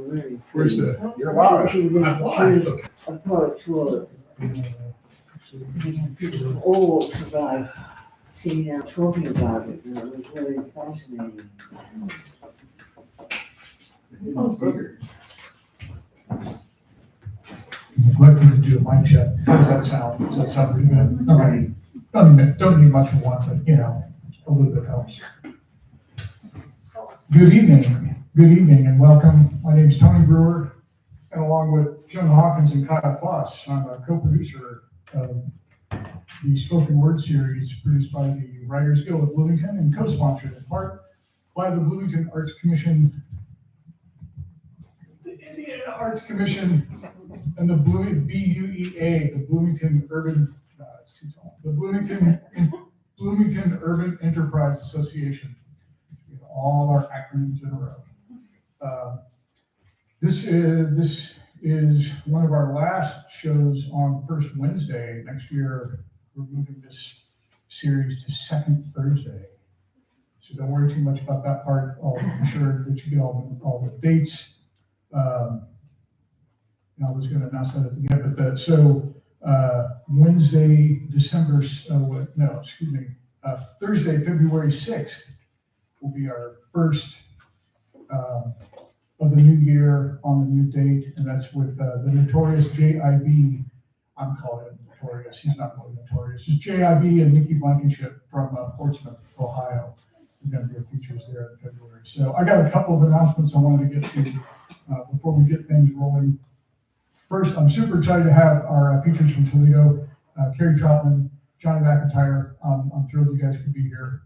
really. Where's the? You're live. I'm live. A poet for people all survive, sitting down talking about it, and it was really fascinating. What can you do a mic check? How does that sound? Does that sound pretty good? Okay. Don't need much of one, but you know, a little bit helps. Good evening and welcome. My name is Tony Brewer, and along with Jonah Hawkins and Kyle QUASS, I'm a co-producer of the spoken word series produced by the Writers Guild of Bloomington and co-sponsored in part by the Bloomington Arts Commission, the Indiana Arts Commission, and the BUEA, the Bloomington Urban, it's too tall, the Bloomington Urban Enterprise Association. We have all our acronyms in a row. This is one of our last shows on first Wednesday. Next year, we're moving this series to second Thursday. So don't worry too much about that part. I'll be sure that you get all the dates. I was going to announce that at the end, but Wednesday, Thursday, February 6th will be our first of the new year on the new date, and that's with the notorious JIB. I'm calling him notorious. He's not really notorious. It's JIB and Nikki Blankenship from Portsmouth, Ohio. We're going to do features there in February. So I got a couple of announcements I wanted to get to before we get things rolling. First, I'm super excited to have our features from Toledo, Carrie Troutman, Johnny McIntyre. I'm thrilled you guys could be here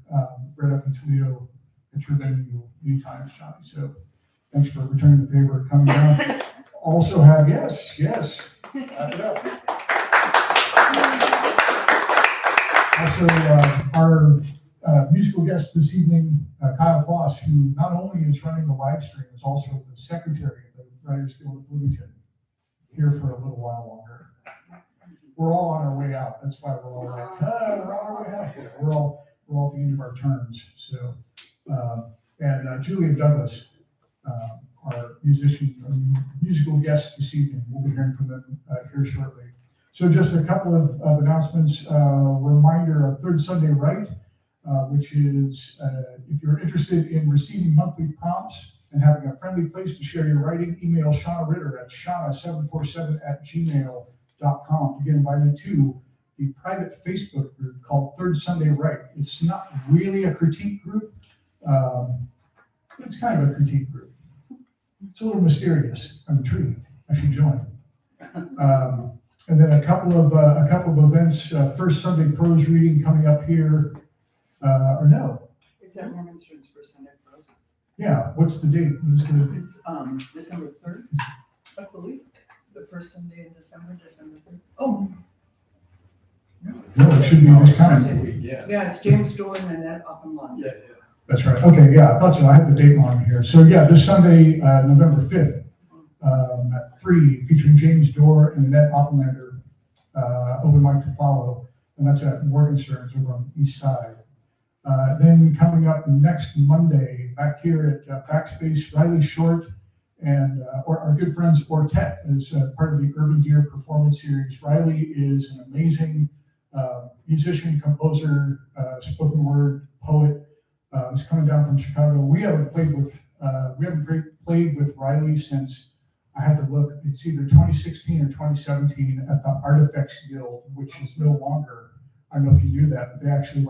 right up in Toledo at your venue anytime, Johnny. So thanks for returning the favor coming down. Also have, yes, clap it up. Also, our musical guest this evening, Kyle QUASS, who not only is running the live stream, is also the secretary of the Writers Guild of Bloomington, here for a little while longer. We're all on our way out. That's why we're all like, we're on our way out here. We're all at the end of our terms. So, and Julian Douglas, our musical guest this evening. We'll be hearing from them here shortly. So just a couple of announcements. Reminder of Third Sunday Write, which is if you're interested in receiving monthly prompts and having a friendly place to share your writing, email Shauna Ritter at shauna747@gmail.com to get invited to the private Facebook group called Third Sunday Write. It's not really a critique group. It's kind of a critique group. It's a little mysterious. I'm intrigued. I should join. And then a couple of events. First Sunday prose reading coming up here. Or no? It's at Mormon's First Sunday Prose. Yeah. What's the date? It's December 3rd, I believe. The first Sunday in December 3rd. Oh. No, it should be this time. Yeah, it's James Dorr and Annette Oppenlaw. Yeah. That's right. Okay, yeah, I thought so. I had the date on here. So yeah, this Sunday, November 5th, at 3, featuring James Dorr and Annette Oppenlander, open mic to follow, and that's at Morgenstern's over on the east side. Then coming up next Monday, back here at Backspace, Riley Short and our good friends Ortet as part of the Urban Deer Performance Series. Riley is an amazing musician, composer, spoken word poet. He's coming down from Chicago. We haven't played with Riley since, I had to look, it's either 2016 or 2017 at the Artifacts Guild, which is no longer, I don't know if you knew that, but they actually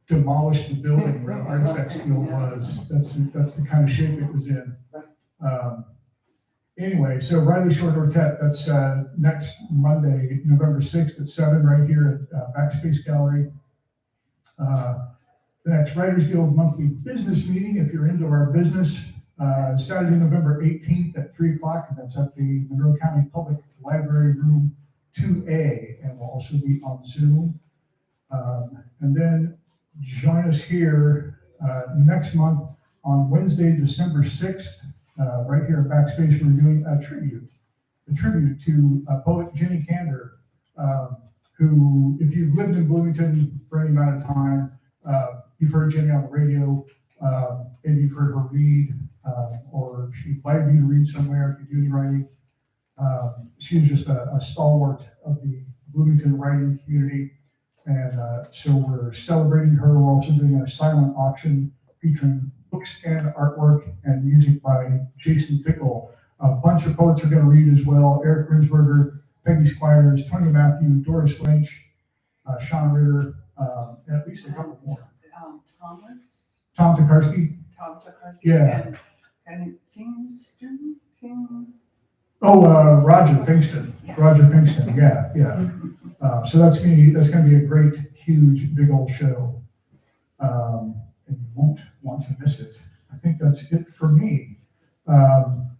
demolished the building where the Artifacts Guild was. That's the kind of shape it was in. Anyway, so Riley Short Ortet, that's next Monday, November 6th at 7 right here at Backspace Gallery. The next Writers Guild monthly business meeting, if you're into our business, Saturday, November 18th at 3 o'clock, and that's at the Monroe County Public Library Room 2A, and we'll also be on Zoom. And then join us here next month on Wednesday, December 6th, right here at Backspace. We're doing a tribute to poet Jenny Kander, who, if you've lived in Bloomington for any amount of time, you've heard Jenny on the radio, maybe you've heard her read or she invited me to read somewhere if you do any writing. She was just a stalwart of the Bloomington writing community. And so we're celebrating her. We're also doing a silent auction featuring books and artwork and music by Jason Fickle. A bunch of poets are going to read as well. Eric Rinsberger, Peggy Squires, Tony Matthew, Doris Lynch, Sean Ritter, and at least a couple more. Tom Tokarski. Tom Tokarski. Yeah. And Kingston? Roger Fingston. Yeah. Roger Fingston, yeah. So that's going to be a great, huge, big old show. And you won't want to miss it. I think that's it for me.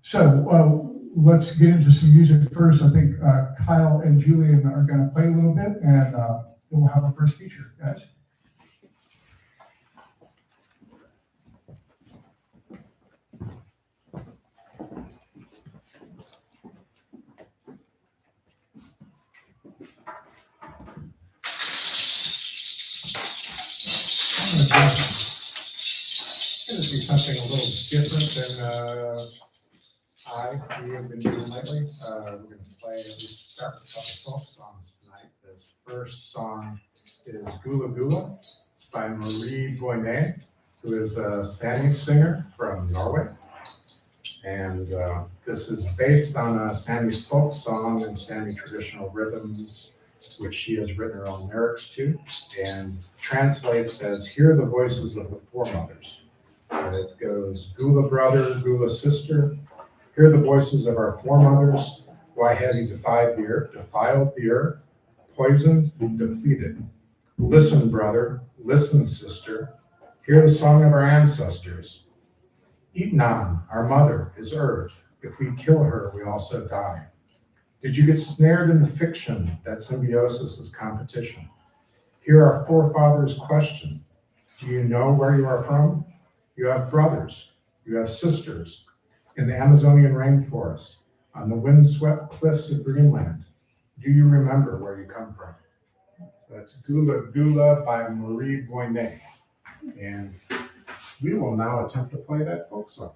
So let's get into some music first. I think Kyle and Julian are going to play a little bit, and then we'll have our first feature, guys. Going to do something a little different than we have been doing lately. We're going to play, at least start with a couple folk songs tonight. This first song is Gula Gula. It's by Marie Boyne, who is a Sami singer from Norway. And this is based on a Sami folk song and Sami traditional rhythms, which she has written her own lyrics to, and translates as "Hear the voices of the foremothers." And it goes, "Gula brother, Gula sister, hear the voices of our foremothers. Why have you defiled the earth, poisoned and depleted? Listen, brother, listen, sister, hear the song of our ancestors. Etnan, our mother, is earth. If we kill her, we also die. Did you get snared in the fiction that symbiosis is competition? Hear our forefathers' question. Do you know where you are from? You have brothers, you have sisters in the Amazonian rainforest, on the windswept cliffs of Greenland. Do you remember where you come from?" So that's Gula Gula by Marie Boyne. And we will now attempt to play that folk song.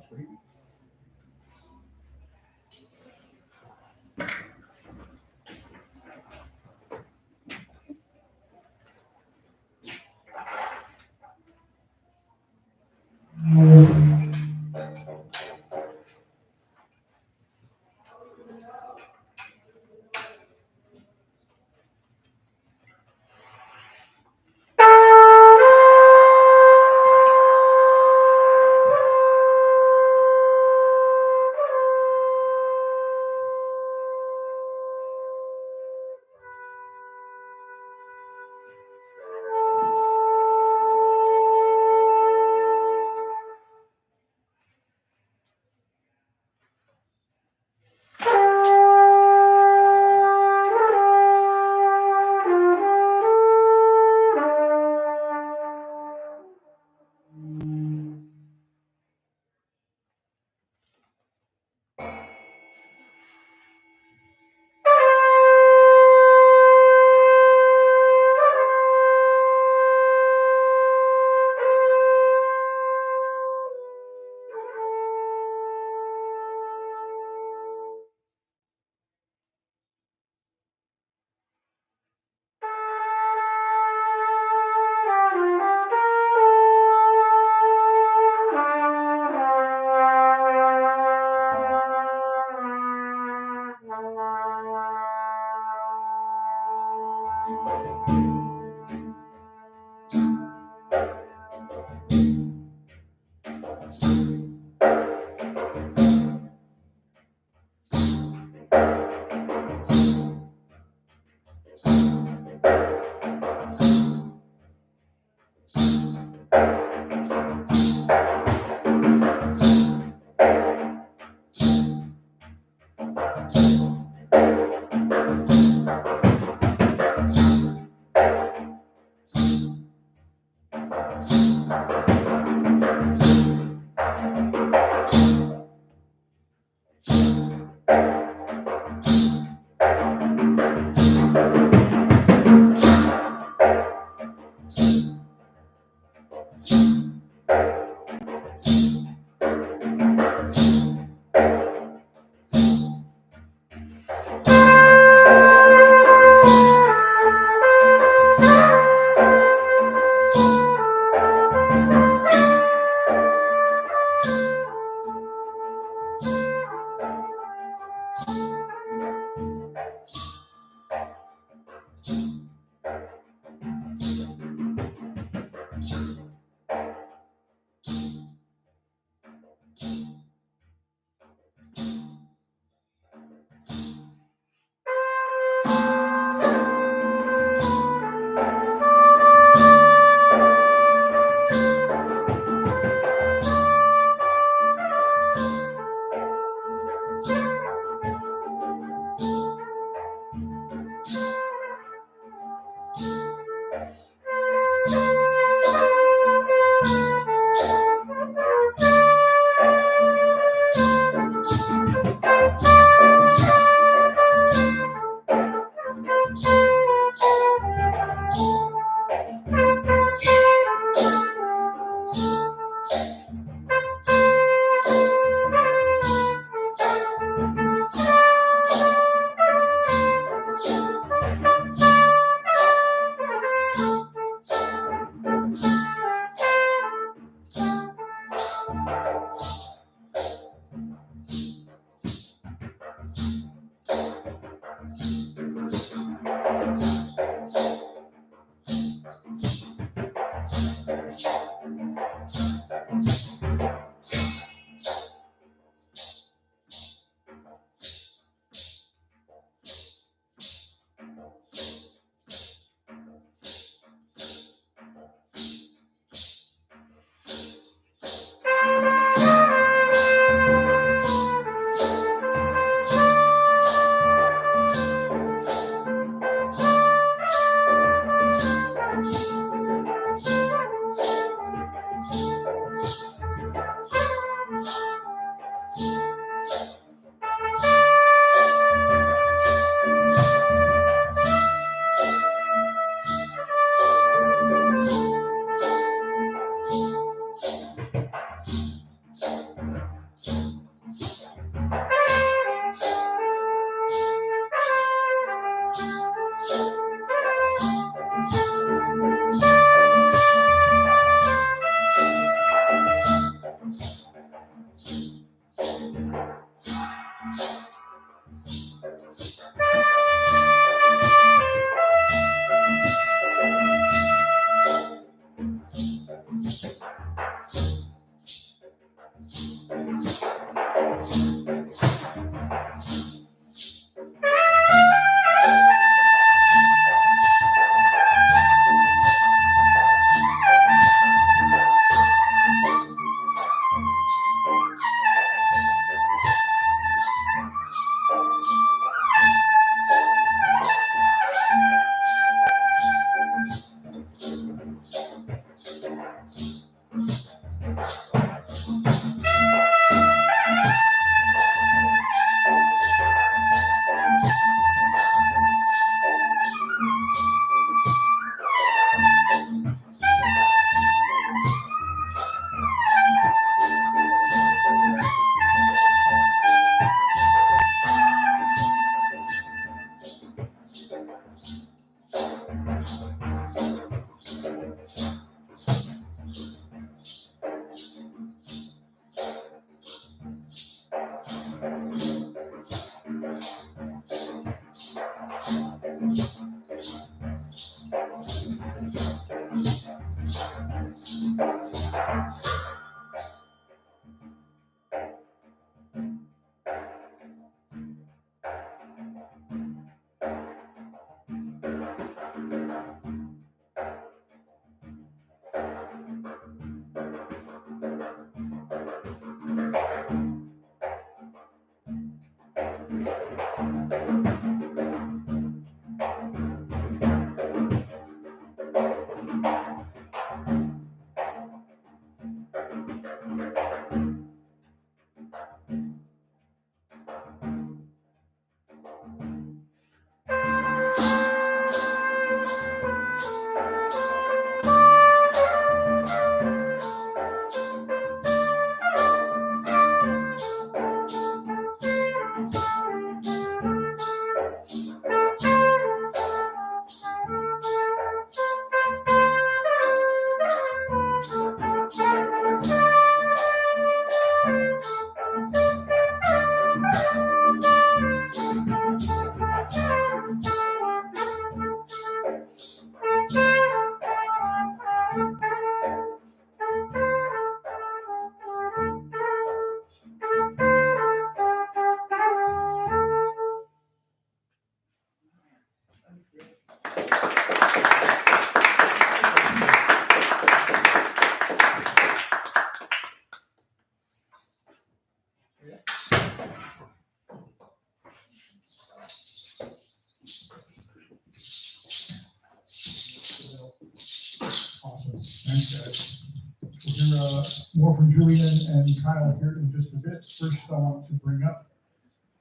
more from Julian and Kyle here in just a bit. First, I want to bring up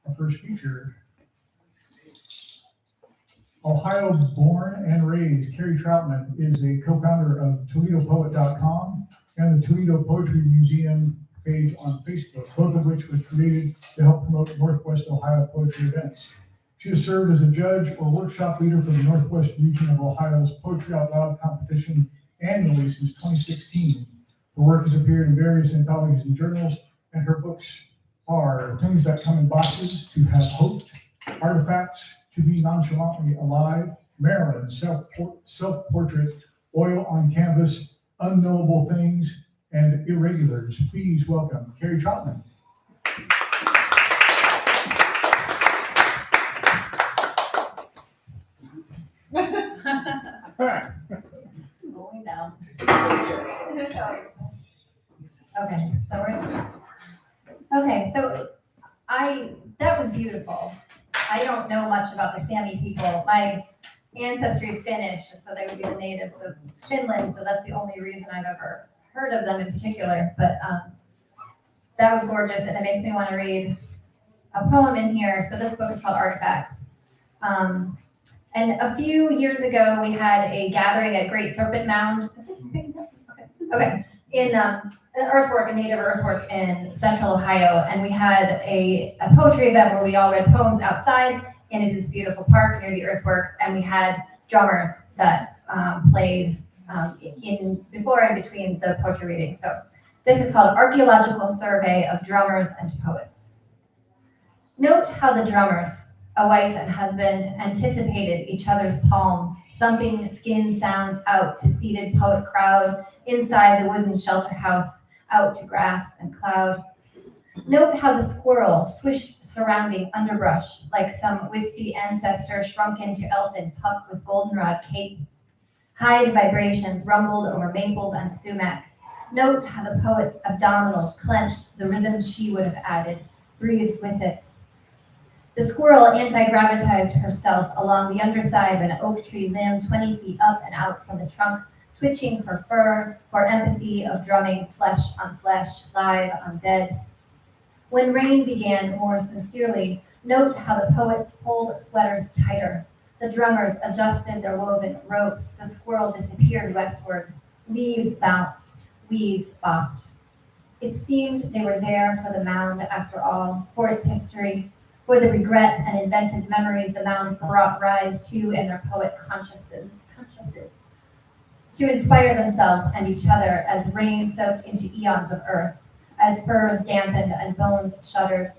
our first feature. Ohio born and raised, Carrie Troutman is a co-founder of ToledoPoet.com and the Toledo Poetry Museum page on Facebook, both of which were created to help promote Northwest Ohio poetry events. She has served as a judge or workshop leader for the Northwest region of Ohio's Poetry Out Loud competition annually since 2016. Her work has appeared in various anthologies and journals, and her books are Things That Come in Boxes, To Have Hoped, Artifacts, To Be Nonchalantly Alive, Maryland, Self-Portrait, Oil on Canvas, Unknowable Things, and Irregulars. Please welcome Carrie Troutman. Going down. Okay, so that was beautiful. I don't know much about the Sami people. My ancestry is Finnish, and so they would be the natives of Finland, so that's the only reason I've ever heard of them in particular. But that was gorgeous, and it makes me want to read a poem in here. So this book is called Artifacts. And a few years ago, we had a gathering at Great Serpent Mound. Is this big enough? Okay. In an earthwork, a native earthwork in central Ohio. And we had a poetry event where we all read poems outside in this beautiful park near the earthworks. And we had drummers that played in before and between the poetry readings. So this is called Archaeological Survey of Drummers and Poets. Note how the drummers, a wife and husband, anticipated each other's palms, thumping skin sounds out to seated poet crowd inside the wooden shelter house, out to grass and cloud. Note how the squirrel swished surrounding underbrush like some wispy ancestor shrunk into elfin puck with goldenrod cape. Hide vibrations rumbled over maples and sumac. Note how the poet's abdominals clenched the rhythm she would have added, breathed with it. The squirrel anti-gravitized herself along the underside of an oak tree limb 20 feet up and out from the trunk, twitching her fur for empathy of drumming flesh on flesh, live on dead. When rain began more sincerely, note how the poets pulled sweaters tighter. The drummers adjusted their woven ropes. The squirrel disappeared westward. Leaves bounced. Weeds bopped. It seemed they were there for the mound after all, for its history, for the regret and invented memories the mound brought rise to in their poet consciences, to inspire themselves and each other as rain soaked into eons of earth, as furs dampened and bones shuddered.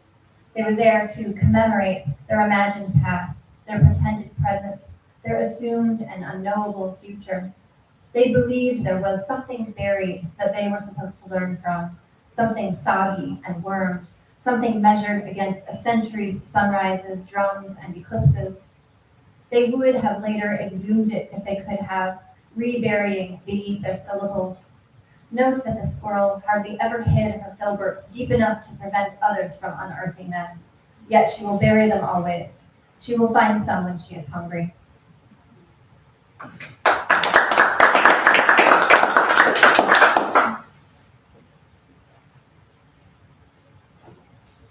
They were there to commemorate their imagined past, their pretended present, their assumed and unknowable future. They believed there was something buried that they were supposed to learn from, something soggy and worm, something measured against a century's sunrises, drums, and eclipses. They would have later exhumed it if they could have, reburying beneath their syllables. Note that the squirrel hardly ever hid her filberts deep enough to prevent others from unearthing them. Yet she will bury them always. She will find some when she is hungry.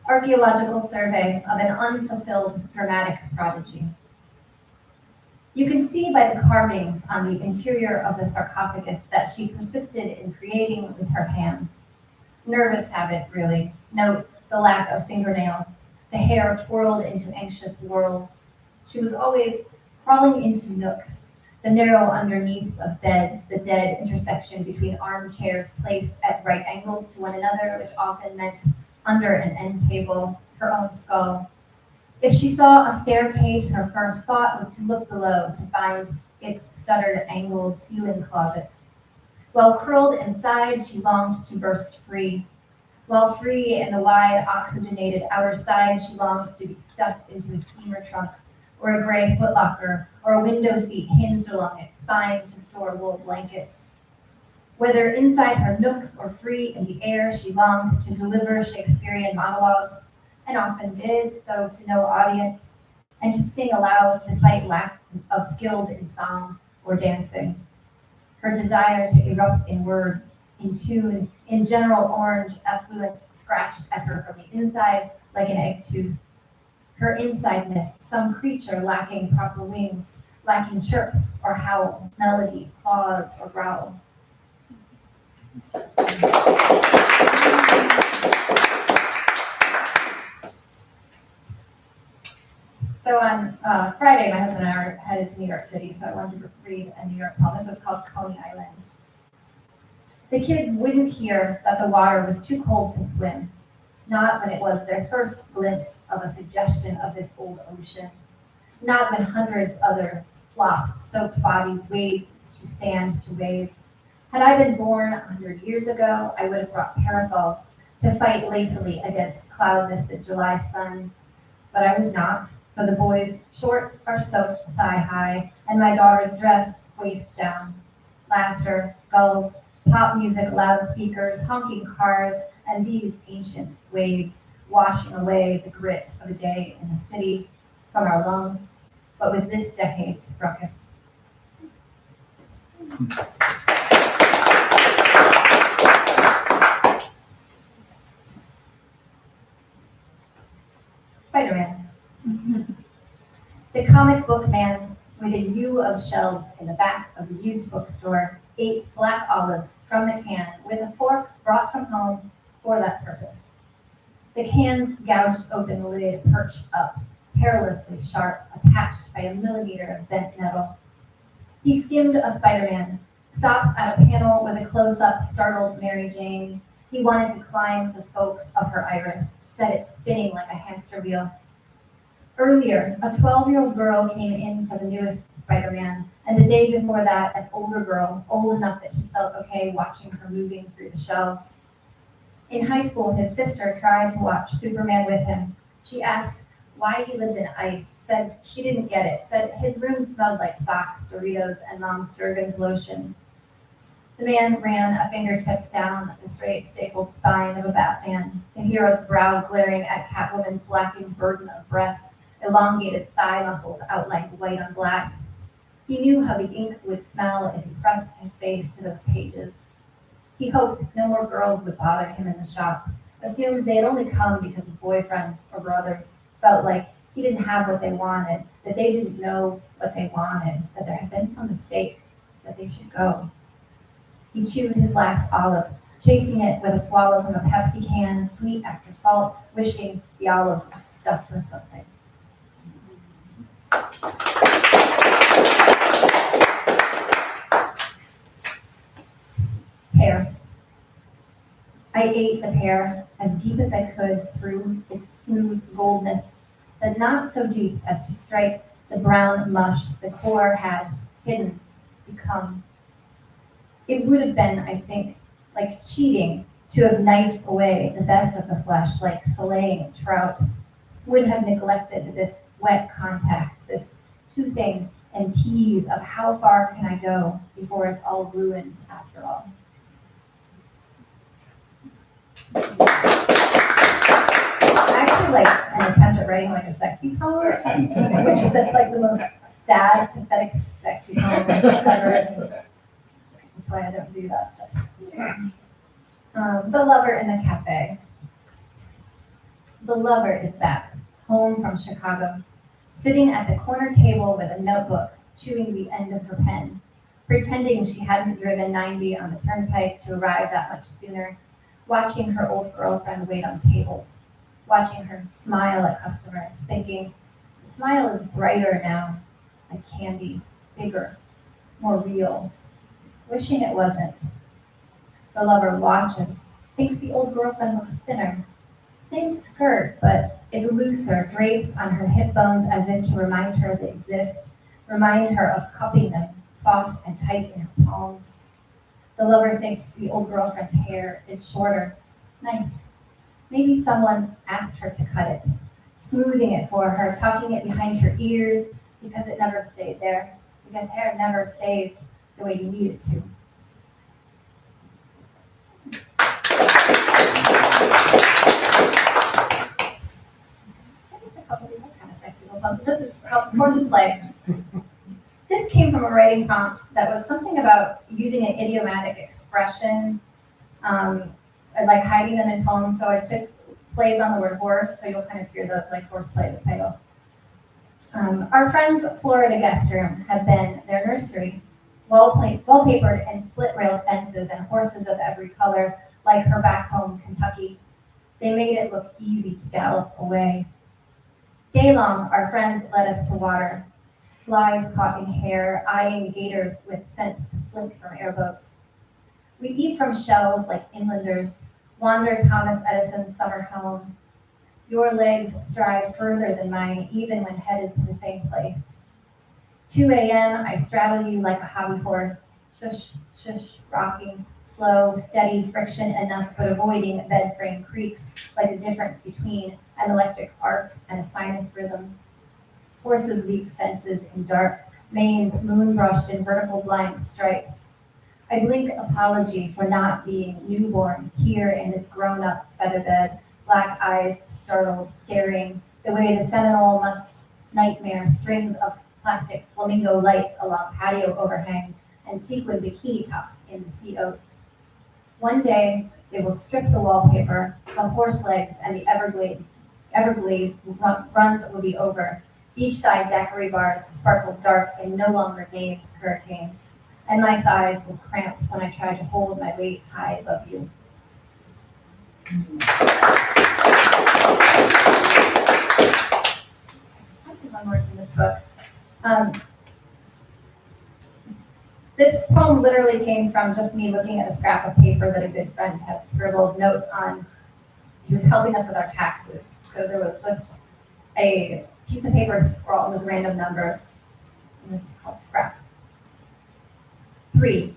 Archaeological survey of an unfulfilled dramatic prodigy. You can see by the carvings on the interior of the sarcophagus that she persisted in creating with her hands. Nervous habit, really. Note the lack of fingernails, the hair twirled into anxious whirls. She was always crawling into nooks, the narrow underneaths of beds, the dead intersection between armchairs placed at right angles to one another, which often meant under an end table, her own skull. If she saw a staircase, her first thought was to look below to find its stuttered, angled ceiling closet. While curled inside, she longed to burst free. While free in the wide, oxygenated outer side, she longed to be stuffed into a steamer trunk, or a gray footlocker, or a window seat hinged along its spine to store wool blankets. Whether inside her nooks or free in the air, she longed to deliver Shakespearean monologues, and often did, though to no audience, and to sing aloud despite lack of skills in song or dancing. Her desire to erupt in words, in tune, in general orange effluence scratched at her from the inside like an egg tooth. Her insideness, some creature lacking proper wings, lacking chirp or howl, melody, claws, or growl. So on Friday, my husband and I are headed to New York City, so I wanted to read a New York poem. This is called Coney Island. The kids wouldn't hear that the water was too cold to swim, not when it was their first glimpse of a suggestion of this old ocean, not when hundreds others flopped, soaked bodies, waves to sand to waves. Had I been born 100 years ago, I would have brought parasols to fight lazily against cloud-misted July sun, but I was not. So the boys' shorts are soaked thigh-high, and my daughter's dress waist down. Laughter, gulls, pop music, loudspeakers, honking cars, and these ancient waves washing away the grit of a day in the city from our lungs, but with this decade's ruckus. Spider-Man. The comic book man with a U of shelves in the back of the used bookstore ate black olives from the can with a fork brought from home for that purpose. The can's gouged open lid perched up, perilously sharp, attached by a millimeter of bent metal. He skimmed a Spider-Man, stopped at a panel with a close-up, startled Mary Jane. He wanted to climb the spokes of her iris, set it spinning like a hamster wheel. Earlier, a 12-year-old girl came in for the newest Spider-Man, and the day before that, an older girl, old enough that he felt okay watching her moving through the shelves. In high school, his sister tried to watch Superman with him. She asked why he lived in ice, said she didn't get it, said his room smelled like socks, Doritos, and Mom's Jergens lotion. The man ran a fingertip down the straight, stapled spine of a Batman, the hero's brow glaring at Catwoman's blackened burden of breasts, elongated thigh muscles outlined white on black. He knew how the ink would smell if he pressed his face to those pages. He hoped no more girls would bother him in the shop, assumed they had only come because of boyfriends or brothers, felt like he didn't have what they wanted, that they didn't know what they wanted, that there had been some mistake, that they should go. He chewed his last olive, chasing it with a swallow from a Pepsi can, sweet after salt, wishing the olives were stuffed with something. Pear. I ate the pear as deep as I could through its smooth goldness, but not so deep as to strike the brown mush the core had hidden, become. It would have been, I think, like cheating to have knifed away the best of the flesh, like filleting trout, would have neglected this wet contact, this toothing and tease of how far can I go before it's all ruined after all. I actually like an attempt at writing like a sexy poem, that's like the most sad, pathetic, sexy poem I've ever written. That's why I don't do that stuff. The lover in the cafe. The lover is back, home from Chicago, sitting at the corner table with a notebook, chewing the end of her pen, pretending she hadn't driven 90 on the turnpike to arrive that much sooner, watching her old girlfriend wait on tables, watching her smile at customers, thinking, the smile is brighter now, like candy, bigger, more real, wishing it wasn't. The lover watches, thinks the old girlfriend looks thinner. Same skirt, but it's looser, drapes on her hip bones as if to remind her they exist, remind her of cupping them, soft and tight in her palms. The lover thinks the old girlfriend's hair is shorter. Nice. Maybe someone asked her to cut it, smoothing it for her, tucking it behind her ears because it never stayed there, because hair never stays the way you need it to. A couple of these are kind of sexy little puns. This is horseplay. This came from a writing prompt that was something about using an idiomatic expression I like hiding them in poems, so I took plays on the word horse, so you'll kind of hear those like horseplay, the title. Our friend's Florida guest room had been their nursery, wallpapered and split-rail fences and horses of every color, like her back home, Kentucky. They made it look easy to gallop away. Day long, our friends led us to water, flies caught in hair, eyeing gators with sense to slink from airboats. We eat from shells like inlanders, wander Thomas Edison's summer home. Your legs stride further than mine, even when headed to the same place. 2 a.m., I straddle you like a hobby horse, shush, shush, rocking, slow, steady, friction enough, but avoiding bed frame creaks like the difference between an electric arc and a sinus rhythm. Horses leap fences in dark, manes moon-brushed in vertical blind stripes. I blink apology for not being newborn here in this grown-up featherbed, black eyes startled, staring, the way the Seminole must nightmare strings of plastic flamingo lights along patio overhangs and sequin bikini tops in the sea oats. One day, they will strip the wallpaper, the horse legs, and the Everglades runs will be over. Beachside daiquiri bars sparkle dark in no longer named hurricanes, and my thighs will cramp when I try to hold my weight high above you. I'll do one more from this book. This poem literally came from just me looking at a scrap of paper that a good friend had scribbled notes on. He was helping us with our taxes. So there was just a piece of paper scrawled with random numbers. And this is called scrap. 3.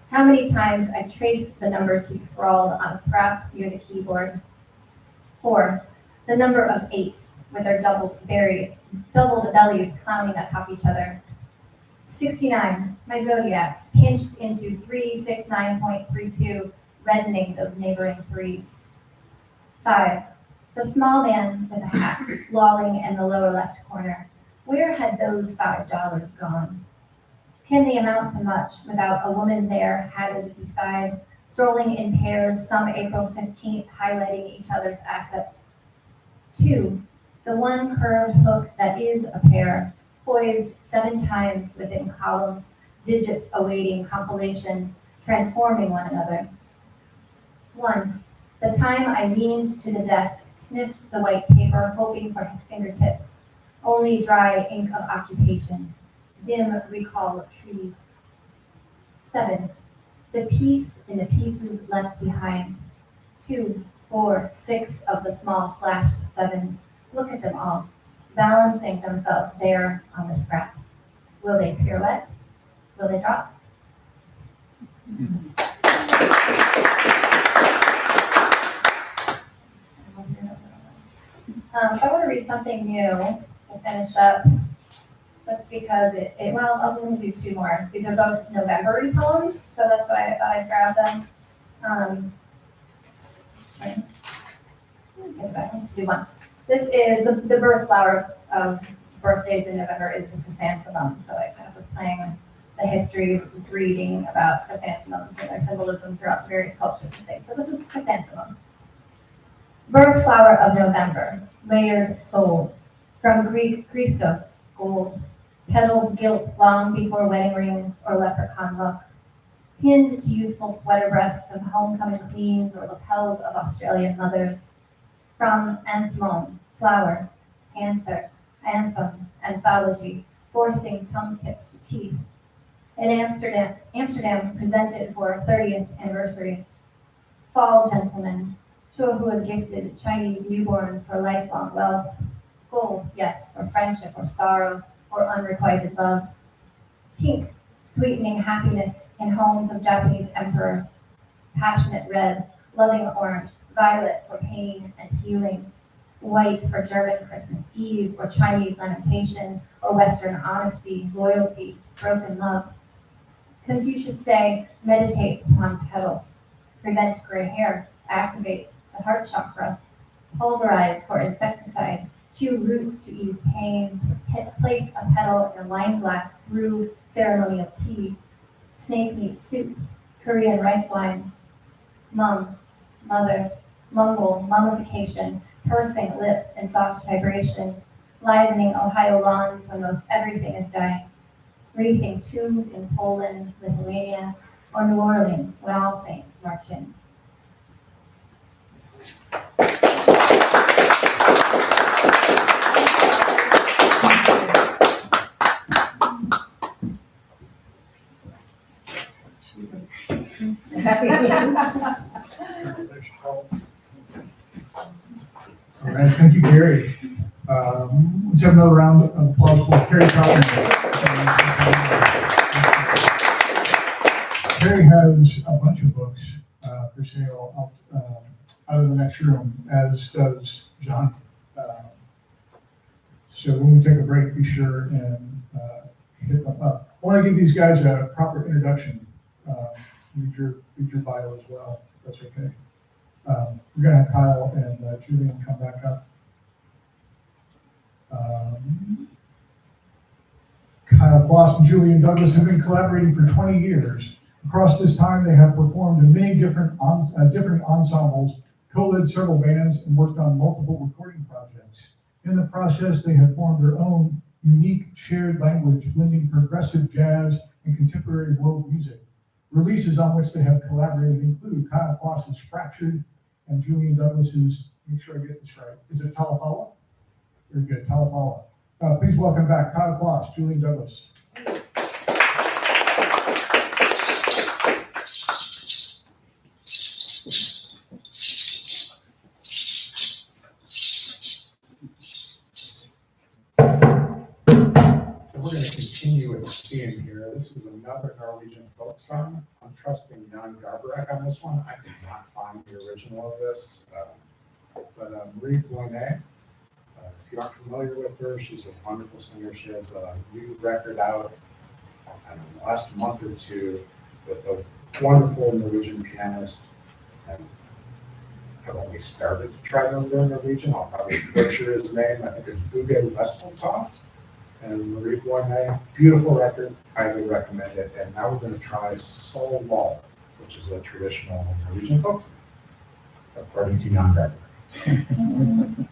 How many times I've traced the numbers he scrawled on a scrap near the keyboard. 4. The number of 8s with their doubled bellies clowning atop each other. 69, my zodiac, pinched into 369.32, reddening those neighboring 3s. 5, the small man with a hat, lolling in the lower left corner. Where had those $5 gone? Can they amount to much without a woman there hatted beside, strolling in pairs some April 15th, highlighting each other's assets? 2, the one curved hook that is a pair, poised 7 times within columns, digits awaiting compilation, transforming one another. 1, the time I leaned to the desk, sniffed the white paper, hoping for his fingertips, only dry ink of occupation, dim recall of trees. 7, the piece in the pieces left behind. 2, 4, 6 of the small slashed 7s. Look at them all, balancing themselves there on the scrap. Will they pirouette? Will they drop? So I want to read something new to finish up, just because well, I'll only do 2 more. These are both November-y poems, so that's why I thought I'd grab them. Sorry. Take it back, I'll just do 1. This is the birth flower of birthdays in November is the chrysanthemum. So I kind of was playing the history, reading about chrysanthemums and their symbolism throughout various cultures and things. So this is chrysanthemum. Birth flower of November, layered souls. From Greek Christos, gold. Petals gilt long before wedding rings or leprechaun luck. Pinned to youthful sweater breasts of homecoming queens or lapels of Australian mothers. From anthemon, flower, anthem, anthology, forcing tongue tip to teeth. In Amsterdam presented for 30th anniversaries. Fall gentlemen, sure who had gifted Chinese newborns for lifelong wealth. Gold, yes, for friendship or sorrow or unrequited love. Pink, sweetening happiness in homes of Japanese emperors. Passionate red, loving orange, violet for pain and healing, white for German Christmas Eve or Chinese lamentation or Western honesty, loyalty, broken love. Confucius say, meditate upon petals, prevent gray hair, activate the heart chakra, pulverize for insecticide, chew roots to ease pain, place a petal in a wine glass, brew ceremonial tea, snake meat soup, Korean rice wine. Mum, mother, mumble, mummification, pursing lips in soft vibration, livening Ohio lawns when most everything is dying, wreathing tunes in Poland, Lithuania, or New Orleans when all saints march in. All right, thank you, Gary. Let's have another round of applause for Carrie Carpenter. Carrie has a bunch of books for sale out of the next room, as does John. So when we take a break, be sure and hit them up. I want to give these guys a proper introduction. Read your bio as well, if that's okay. We're going to have Kyle and Julian come back up. Kyle QUASS and Julian Douglas have been collaborating for 20 years. Across this time, they have performed in many different ensembles, co-led several bands, and worked on multiple recording projects. In the process, they have formed their own unique shared language, blending progressive jazz and contemporary world music. Releases on which they have collaborated include Kyle QUASS's Fractured and Julian Douglas's, make sure I get this right, is it Talafawa? Very good, Talafawa. Please welcome back Kyle QUASS, Julian Douglas. We're going to continue with the theme here. This is another Norwegian folk song. I'm trusting Jan Garbarek on this one. I did not find the original of this, but Marie Blonnet, if you aren't familiar with her, she's a wonderful singer. She has a new record out in the last month or two with a wonderful Norwegian pianist. And I've only started to try to learn Norwegian. I'll probably butcher his name. I think it's Uge Wesseltoft. And Marie Blonnet, beautiful record, highly recommend it. And now we're going to try Sol Lal, which is a traditional Norwegian folk song, according to Jan Garbarek.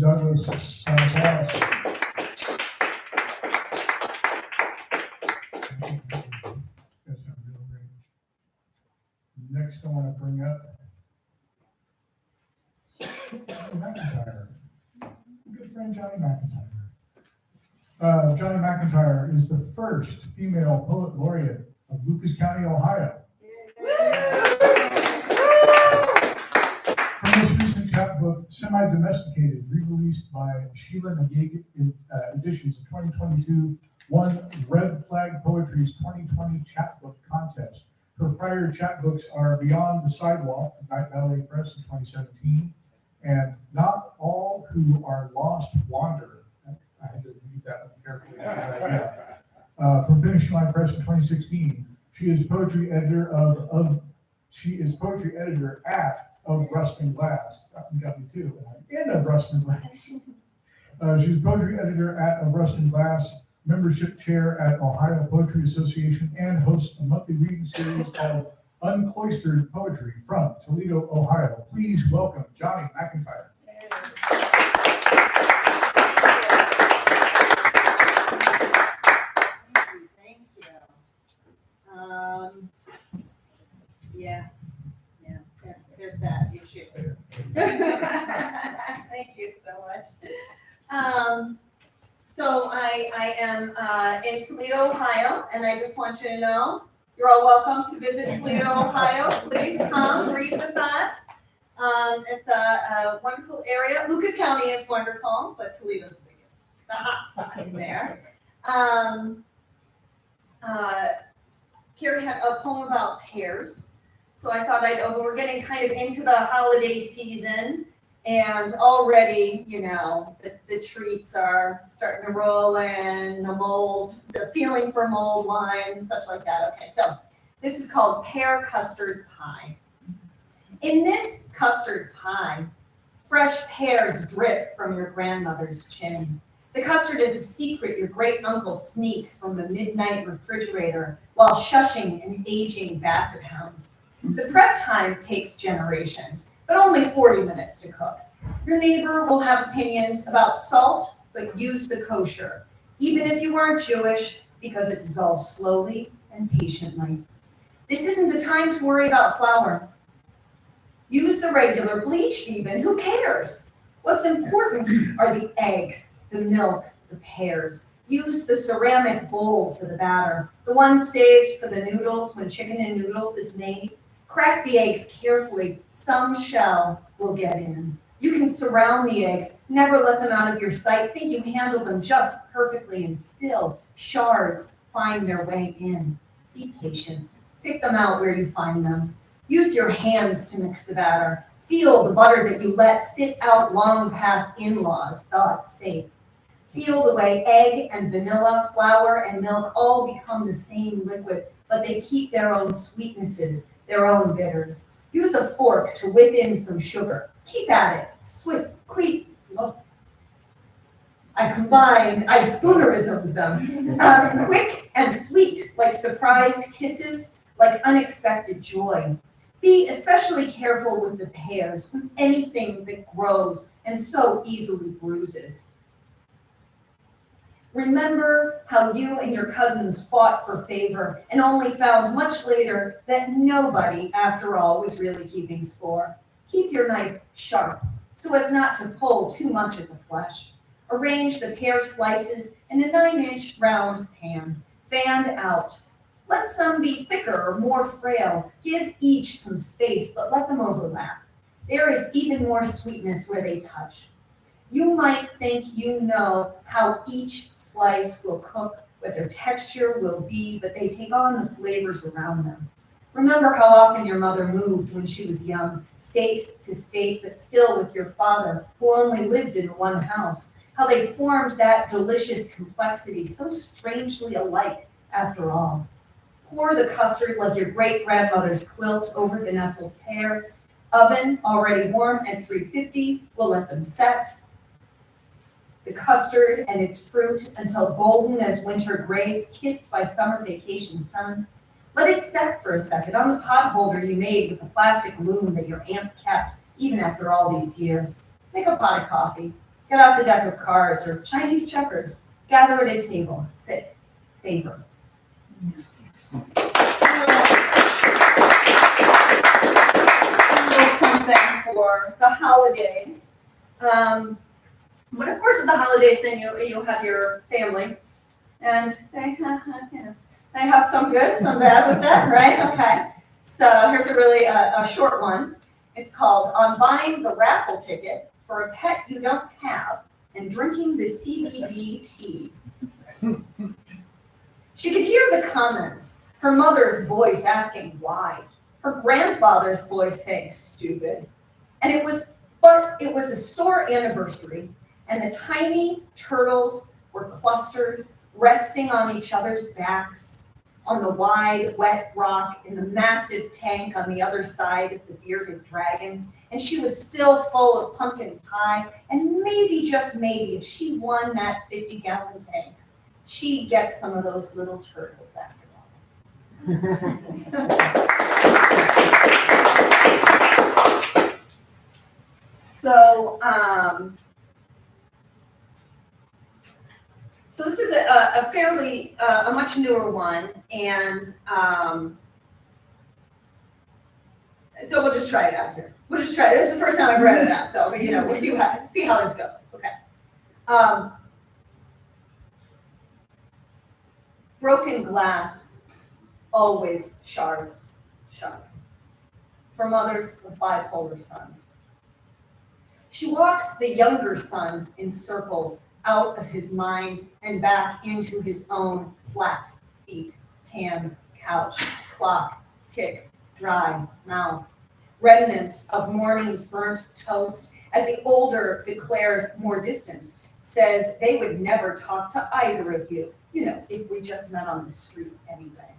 Douglas. Applause. That sounds real great. Next, I want to bring up Johnny McIntyre. Good friend Johnny McIntyre. Johnny McIntyre is the first female poet laureate of Lucas County, Ohio. Her most recent chapbook, Semi-Domesticated, re-released by Sheila Nagig in editions of 2022, won Red Flag Poetry's 2020 chapbook contest. Her prior chapbooks are Beyond the Sidewalk from Night Valley Press in 2017, and Not All Who Are Lost Wander. I had to read that one carefully. From Finishing Line Press in 2016. She is poetry editor at Of Rust and Glass. That one got me too. And Of Rust and Glass. She's poetry editor at Of Rust and Glass, membership chair at Ohio Poetry Association, and hosts a monthly reading series called Uncloistered Poetry from Toledo, Ohio. Please welcome Johnny McIntyre. There's that issue. Thank you so much. So I am in Toledo, Ohio, and I just want you to know you're all welcome to visit Toledo, Ohio. Please come read with us. It's a wonderful area. Lucas County is wonderful, but Toledo's the biggest, the hot spot in there. Carrie had a poem about pears. So I thought we're getting kind of into the holiday season, and already, the treats are starting to roll in, the feeling for mulled wine and such like that. Okay, so this is called pear custard pie. In this custard pie, fresh pears drip from your grandmother's chin. The custard is a secret your great uncle sneaks from the midnight refrigerator while shushing an aging basset hound. The prep time takes generations, but only 40 minutes to cook. Your neighbor will have opinions about salt, but use the kosher, even if you aren't Jewish, because it dissolves slowly and patiently. This isn't the time to worry about flour. Use the regular, bleached even, who cares? What's important are the eggs, the milk, the pears. Use the ceramic bowl for the batter, the one saved for the noodles when chicken and noodles is made. Crack the eggs carefully. Some shell will get in. You can surround the eggs, never let them out of your sight. Think you handled them just perfectly, and still shards find their way in. Be patient. Pick them out where you find them. Use your hands to mix the batter. Feel the butter that you let sit out long past in-laws thought safe. Feel the way egg and vanilla, flour and milk all become the same liquid, but they keep their own sweetnesses, their own bitters. Use a fork to whip in some sugar. Keep at it. I spoonerismed them. Quick and sweet, like surprised kisses, like unexpected joy. Be especially careful with the pears, with anything that grows and so easily bruises. Remember how you and your cousins fought for favor and only found much later that nobody, after all, was really keeping score. Keep your knife sharp so as not to pull too much at the flesh. Arrange the pear slices in a 9-inch round pan, fanned out. Let some be thicker or more frail. Give each some space, but let them overlap. There is even more sweetness where they touch. You might think you know how each slice will cook, what their texture will be, but they take on the flavors around them. Remember how often your mother moved when she was young, state to state, but still with your father, who only lived in one house. How they formed that delicious complexity, so strangely alike after all. Pour the custard like your great-grandmother's quilt over the nestled pears. Oven, already warm at 350, will let them set. The custard and its fruit until golden as winter grace, kissed by summer vacation sun. Let it set for a second on the pot holder you made with the plastic loom that your aunt kept, even after all these years. Make a pot of coffee. Get out the deck of cards or Chinese checkers. Gather at a table. Sit. Savor. Something for the holidays. But of course, with the holidays, then you'll have your family, and they have some good, some bad with that, right? Okay. So here's a really a short one. It's called "On Buying the Raffle Ticket for a Pet You Don't Have and Drinking the CBD Tea." She could hear the comments, her mother's voice asking why, her grandfather's voice saying stupid, and it was a store anniversary, and the tiny turtles were clustered, resting on each other's backs, on the wide, wet rock in the massive tank on the other side of the bearded dragons, and she was still full of pumpkin pie, and maybe, just maybe, if she won that 50-gallon tank, she'd get some of those little turtles after all. So this is a fairly, a much newer one, and so we'll just try it out here. We'll just try it. This is the first time I've read it out, so we'll see how this goes. Okay. Broken glass always shards sharp. For mothers with bipolar sons. She walks the younger son in circles out of his mind and back into his own flat feet, tan couch, clock, tick, dry mouth. Remnants of morning's burnt toast as the older declares more distance, says they would never talk to either of you, if we just met on the street anyway.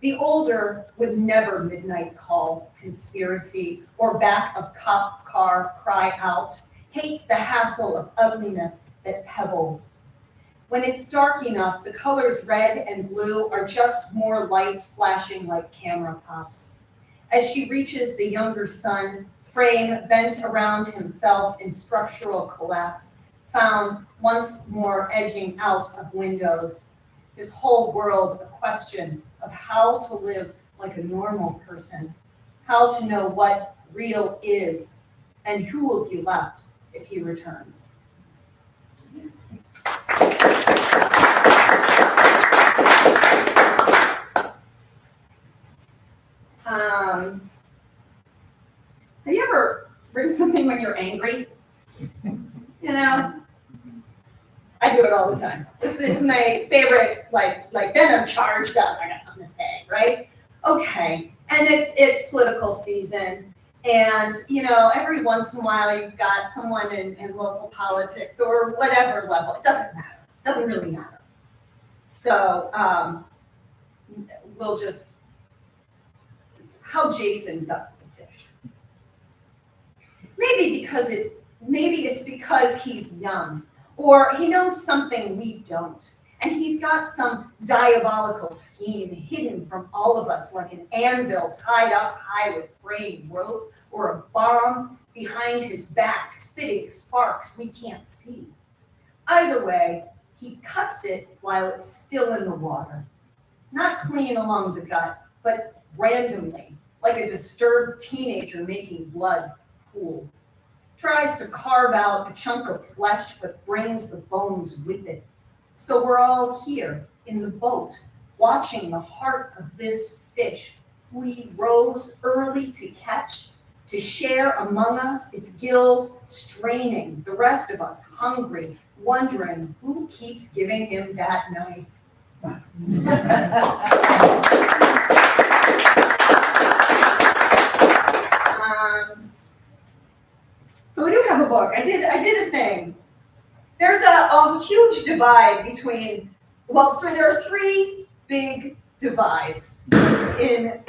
The older would never midnight call, conspiracy, or back of cop car cry out, hates the hassle of ugliness that pebbles. When it's dark enough, the colors red and blue are just more lights flashing like camera pops. As she reaches the younger son, frame bent around himself in structural collapse, found once more edging out of windows. His whole world a question of how to live like a normal person, how to know what real is, and who will be left if he returns. Have you ever written something when you're angry? I do it all the time. This is my favorite, like then I'm charged up, I got something to say, right? Okay, and it's political season, and every once in a while you've got someone in local politics or whatever level, it doesn't matter, it doesn't really matter. So we'll just, this is how Jason guts the fish. Maybe it's because he's young, or he knows something we don't, and he's got some diabolical scheme hidden from all of us like an anvil tied up high with frayed rope, or a bomb behind his back spitting sparks we can't see. Either way, he cuts it while it's still in the water. Not clean along the gut, but randomly, like a disturbed teenager making blood pool. Tries to carve out a chunk of flesh, but brings the bones with it. So we're all here in the boat, watching the heart of this fish we rose early to catch, to share among us its gills, straining, the rest of us hungry, wondering who keeps giving him that knife. So we do have a book. I did a thing. There's a huge divide between, there are three big divides in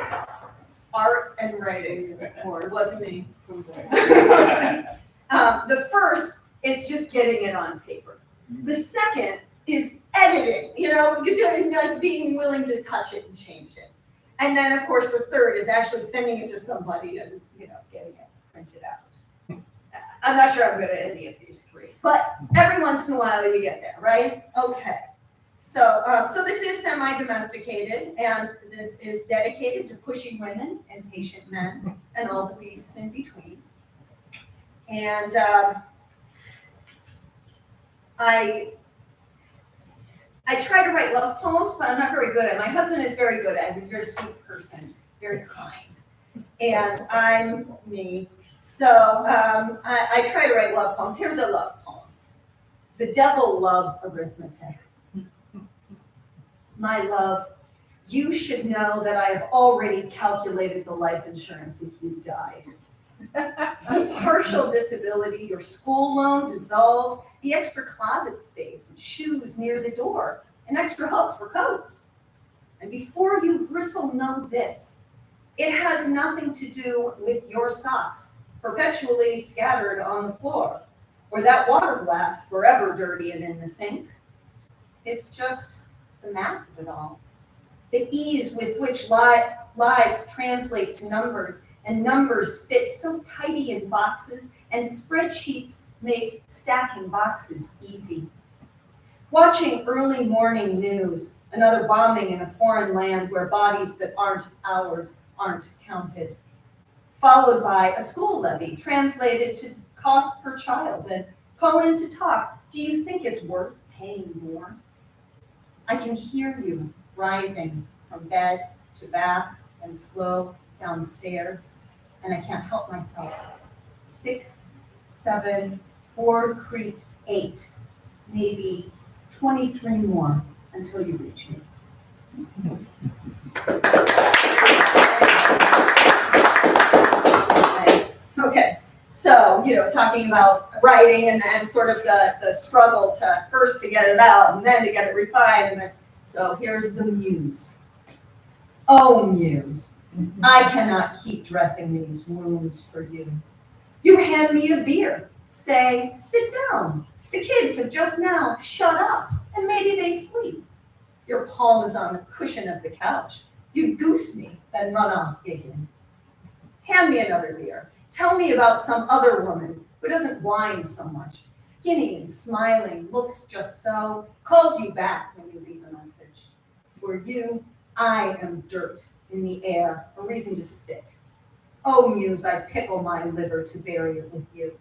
art and writing, or it wasn't me. The first is just getting it on paper. The second is editing, like being willing to touch it and change it. And then, of course, the third is actually sending it to somebody and, getting it printed out. I'm not sure I'm good at any of these three, but every once in a while you get there, right? Okay. So, so this is semi-domesticated, and this is dedicated to pushy women and patient men and all the beasts in between. And I try to write love poems, but I'm not very good at it. My husband is very good at it. He's a very sweet person, very kind. And I'm me. So I try to write love poems. Here's a love poem. The devil loves arithmetic. My love, you should know that I have already calculated the life insurance if you died. Partial disability, your school loan dissolved, the extra closet space and shoes near the door, an extra hook for coats. And before you bristle, know this. It has nothing to do with your socks, perpetually scattered on the floor, or that water glass forever dirty and in the sink. It's just the math of it all. The ease with which lives translate to numbers, and numbers fit so tidy in boxes, and spreadsheets make stacking boxes easy. Watching early morning news, another bombing in a foreign land where bodies that aren't ours aren't counted. Followed by a school levy translated to cost per child, and call in to talk. Do you think it's worth paying more? I can hear you rising from bed to bath and slow downstairs, and I can't help myself. 6, 7, Board Creek 8, maybe 23 more until you reach me. Okay, so, talking about writing and sort of the struggle to first to get it out and then to get it refined. And then, so here's the muse. Oh, muse, I cannot keep dressing these wounds for you. You hand me a beer, say, sit down. The kids have just now shut up and maybe they sleep. Your palm is on the cushion of the couch. You goose me, then run off giggling. Hand me another beer. Tell me about some other woman who doesn't whine so much, skinny and smiling, looks just so, calls you back when you leave a message. For you, I am dirt in the air, a reason to spit. Oh, muse, I pickle my liver to bury it with you.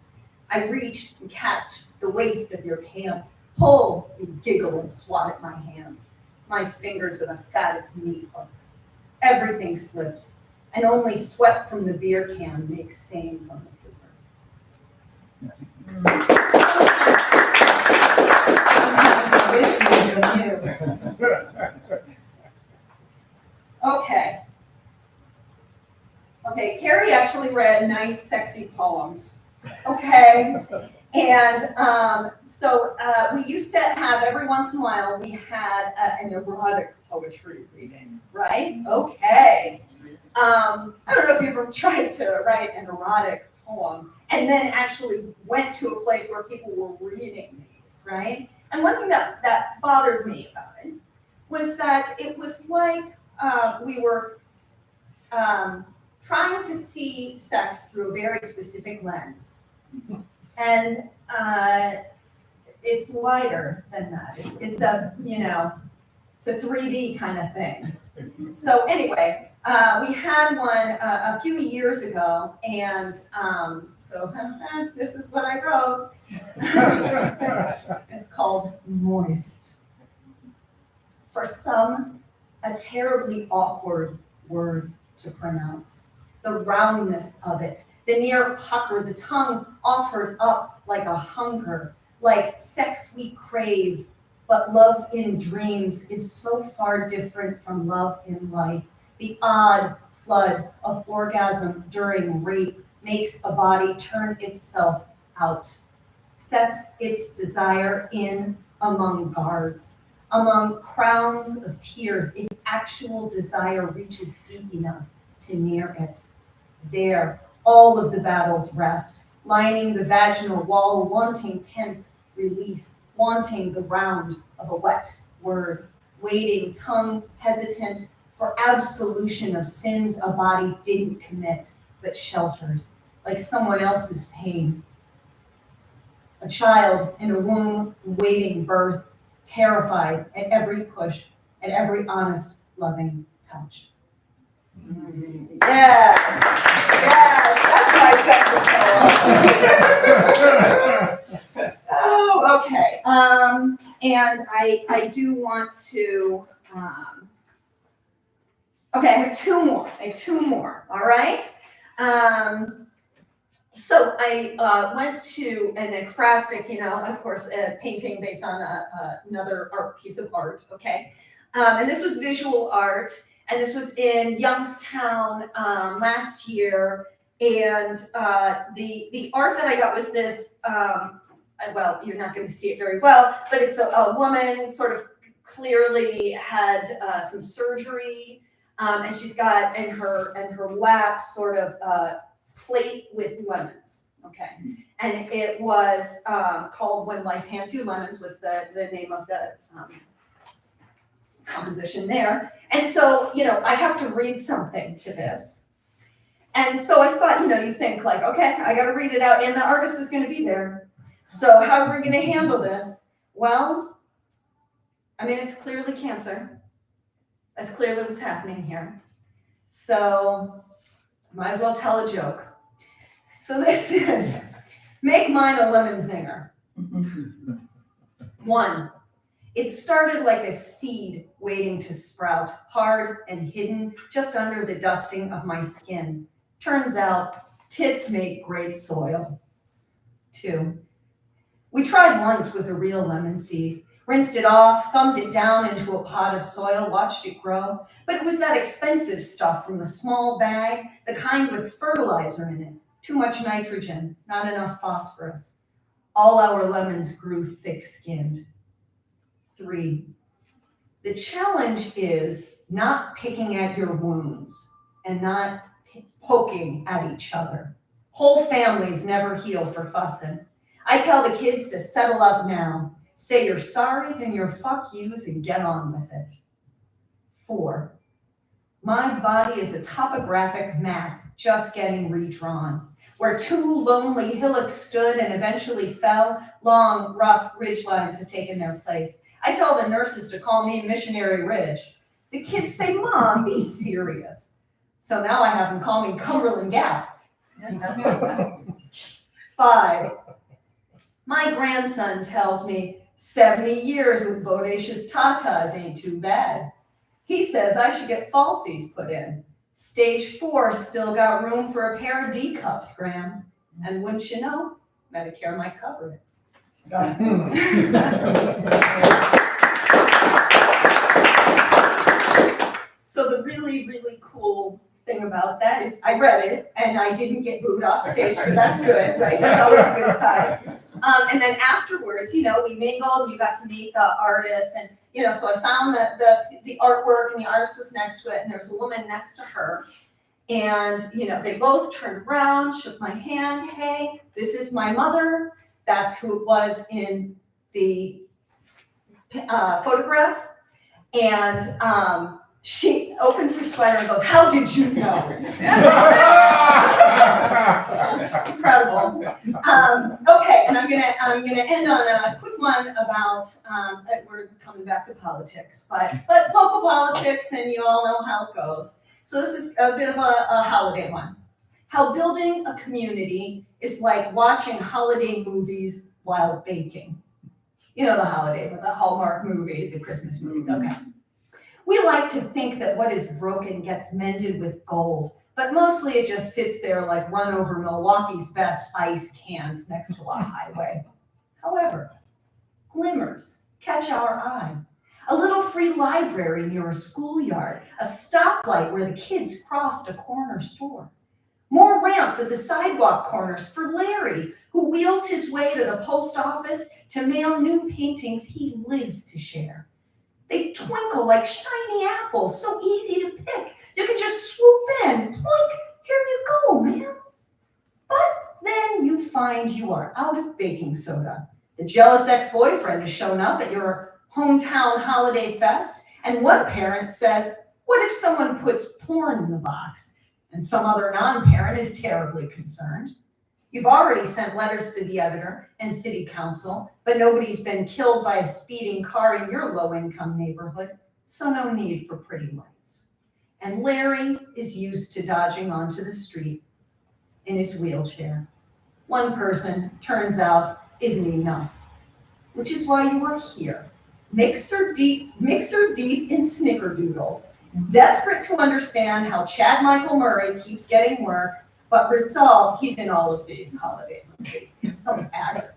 I reach and catch the waist of your pants, pull, you giggle and swat at my hands. My fingers are the fattest meat hooks. Everything slips, and only sweat from the beer can makes stains on the paper. Okay, Carrie actually read nice, sexy poems. Okay, and so we used to have, every once in a while, we had an erotic poetry reading, right? Okay. I don't know if you've ever tried to write an erotic poem and then actually went to a place where people were reading these, right? And one thing that bothered me about it was that it was like we were trying to see sex through a very specific lens. And it's wider than that. It's a, it's a 3D kind of thing. So anyway, we had one a few years ago, and so this is what I wrote. It's called Moist. For some, a terribly awkward word to pronounce. The roundness of it, the near pucker, the tongue offered up like a hunger, like sex we crave, but love in dreams is so far different from love in life. The odd flood of orgasm during rape makes a body turn itself out, sets its desire in among guards, among crowns of tears, if actual desire reaches deep enough to near it. There, all of the battles rest, lining the vaginal wall, wanting tense release, wanting the round of a wet word, waiting, tongue hesitant for absolution of sins a body didn't commit, but sheltered, like someone else's pain. a child in a womb waiting birth, terrified at every push, at every honest, loving touch. Yes, yes, that's my sex appeal. Oh, okay. And I do want to, okay, I have two more, all right? So I went to an ekphrastic, of course, a painting based on another piece of art, okay? And this was visual art, and this was in Youngstown last year. And the art that I got was this, well, you're not going to see it very well, but it's a woman sort of clearly had some surgery, and she's got in her lap sort of plate with lemons, okay? And it was called When Life Hands You Lemons was the name of the composition there. And so, I have to read something to this. And so I thought, you think like, okay, I got to read it out, and the artist is going to be there. So how are we going to handle this? Well, I mean, it's clearly cancer. That's clearly what's happening here. So might as well tell a joke. So this is, make mine a lemon zinger. 1, it started like a seed waiting to sprout, hard and hidden just under the dusting of my skin. Turns out, tits make great soil. 2, we tried once with a real lemon seed. Rinsed it off, thumbed it down into a pot of soil, watched it grow. But it was that expensive stuff from the small bag, the kind with fertilizer in it. Too much nitrogen, not enough phosphorus. All our lemons grew thick-skinned. 3, the challenge is not picking at your wounds and not poking at each other. Whole families never heal for fussing. I tell the kids to settle up now. Say your sorries and your fuck yous and get on with it. 4, my body is a topographic map just getting redrawn. Where 2 lonely hillocks stood and eventually fell, long, rough ridgelines have taken their place. I tell the nurses to call me Missionary Ridge. The kids say, Mom, be serious. So now I have them call me Cumberland Gap. 5, my grandson tells me 70 years with bodacious tatas ain't too bad. He says I should get falsies put in. Stage 4 still got room for a pair of D cups, Graham. And wouldn't you know, Medicare might cover it. So the really, really cool thing about that is I read it and I didn't get booed off stage, so that's good, right? That's always a good sign. And then afterwards, we mingled, you got to meet the artist, and so I found the artwork, and the artist was next to it, and there was a woman next to her. And they both turned around, shook my hand. Hey, this is my mother. That's who it was in the photograph. And she opens her sweater and goes, "How did you know?" Incredible. Okay, and I'm gonna end on a quick one about we're coming back to politics, but local politics, and you all know how it goes. So this is a bit of a holiday one. How building a community is like watching holiday movies while baking. The holiday, the Hallmark movies, the Christmas movies. Okay. We like to think that what is broken gets mended with gold, but mostly it just sits there like run over Milwaukee's best ice cans next to a highway. However, glimmers catch our eye. A little free library near a schoolyard, a stoplight where the kids crossed a corner store. More ramps at the sidewalk corners for Larry, who wheels his way to the post office to mail new paintings he lives to share. They twinkle like shiny apples, so easy to pick. You can just swoop in, plink, here you go, man. But then you find you are out of baking soda. The jealous ex-boyfriend has shown up at your hometown holiday fest, and one parent says, what if someone puts porn in the box? And some other non-parent is terribly concerned. You've already sent letters to the editor and city council, but nobody's been killed by a speeding car in your low-income neighborhood, so no need for pretty lights. And Larry is used to dodging onto the street in his wheelchair. One person, turns out, isn't enough, which is why you are here. Mixer deep in snickerdoodles, desperate to understand how Chad Michael Murray keeps getting work, but resolved he's in all of these holiday movies. He's so active.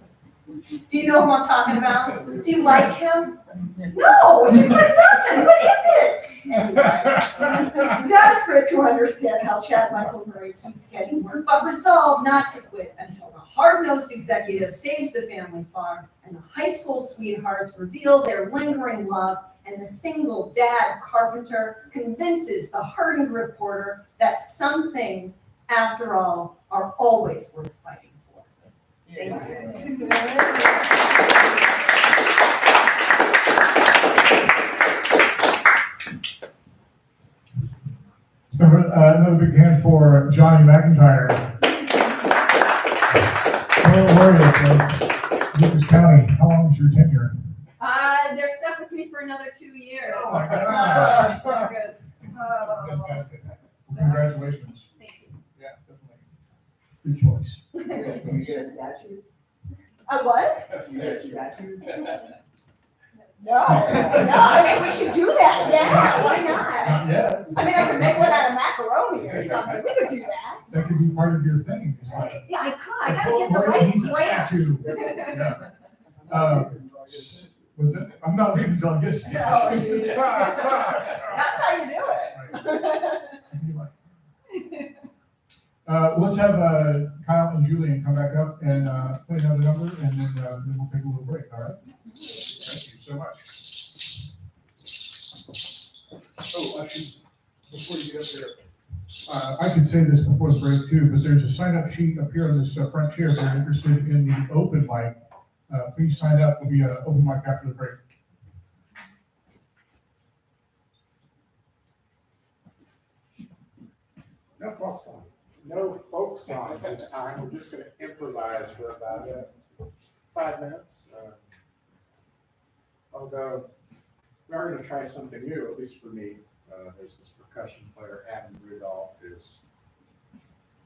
Do you know who I'm talking about? Do you like him? No, he's like nothing. What is it? Anyway, desperate to understand how Chad Michael Murray keeps getting work, but resolved not to quit until the hard-nosed executive saves the family farm and the high school sweethearts reveal their lingering love, and the single dad carpenter convinces the hardened reporter that some things, after all, are always worth fighting for. Thank you. So, another big hand for Johnny McIntyre. Well, where are you, Lucas County? How long is your tenure? They're stuck with me for another 2 years. Oh my God. Suckers. Fantastic. Well, congratulations. Thank you. Yeah, definitely. Good choice. Can you get a statue? A what? Can you get a statue? No, I mean, we should do that, yeah, why not? Yeah. I mean, I could make one out of macaroni or something, we could do that. That could be part of your thing. It's like, Yeah, I could, I gotta get the Lori right needs a grant. statue. Yeah. What's it? I'm not leaving until I get a statue. Oh, geez. That's how you do it. Let's have Kyle and Julian come back up and play another number, and then we'll take a little break, all right? Thank you so much. Oh, actually, before you get up there, I could say this before the break too, but there's a sign-up sheet up here on this front chair. If you're interested in the open mic, please sign up. There'll be an open mic after the break. No folk songs this time. We're just gonna improvise for about 5 minutes. Although, we are gonna try something new, at least for me. There's this percussion player, Adam Rudolph, who's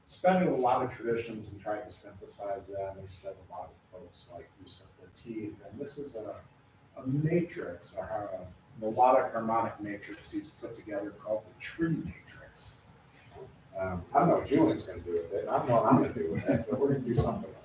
spending a lot of traditions and trying to synthesize them instead of a lot of folks like Yusuf Lateef. And this is a matrix, or a melodic harmonic matrix he's put together called the Tree Matrix. I don't know what Julian's going to do with it. I don't know what I'm going to do with it, but we're going to do something with it.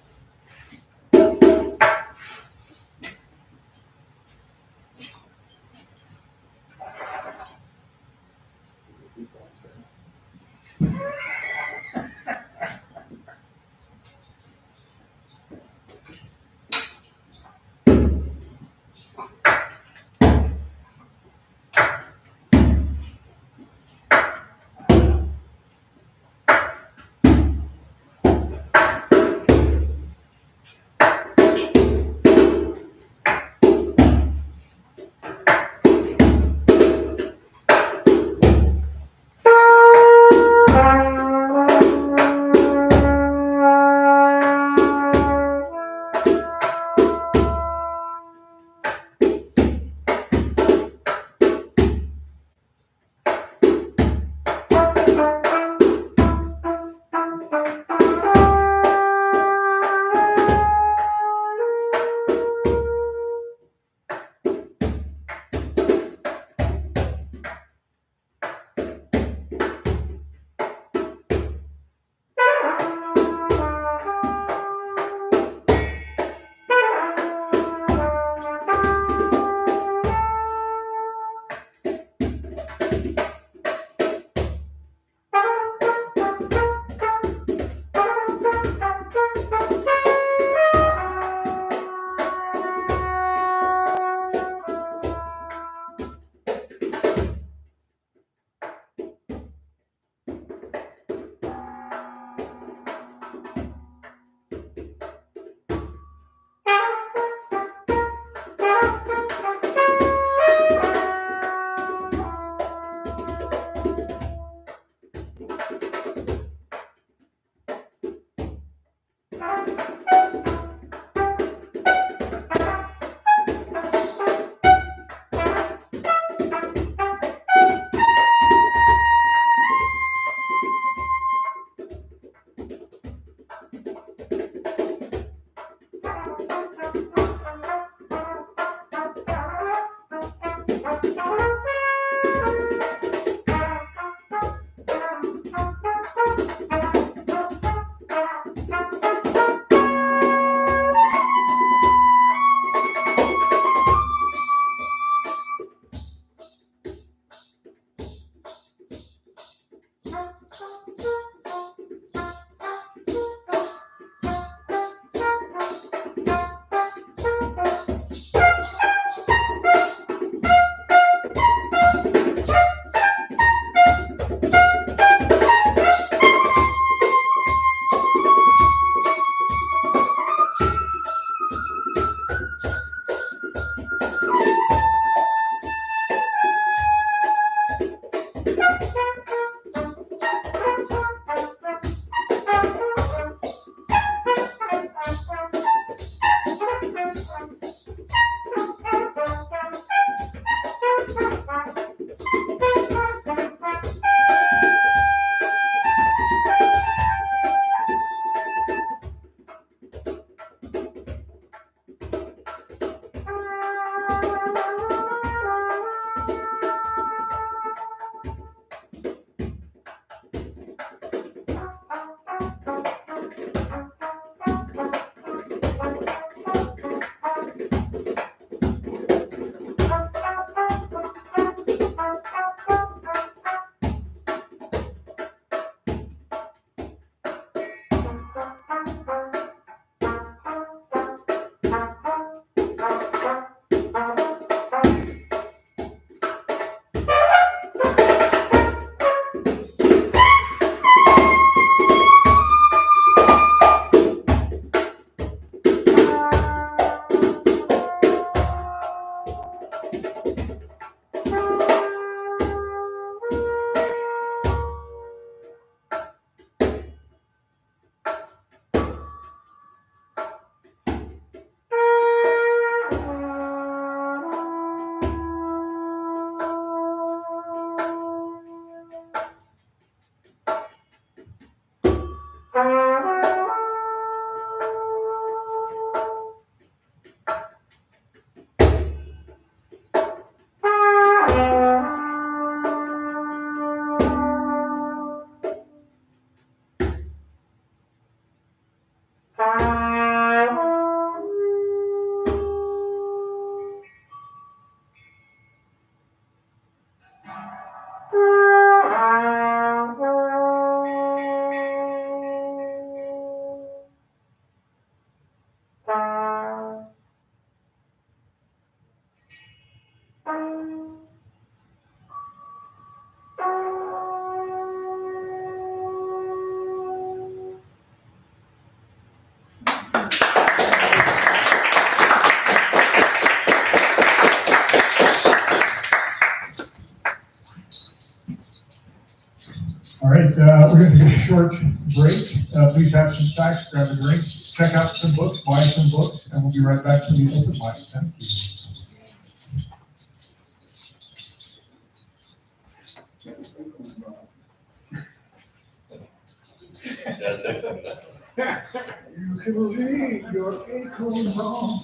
All right, we're going to take a short break. Please have some snacks, grab a drink, check out some books, buy some books, and we'll be right back to the open mic. Thank you. You can leave your acorns on.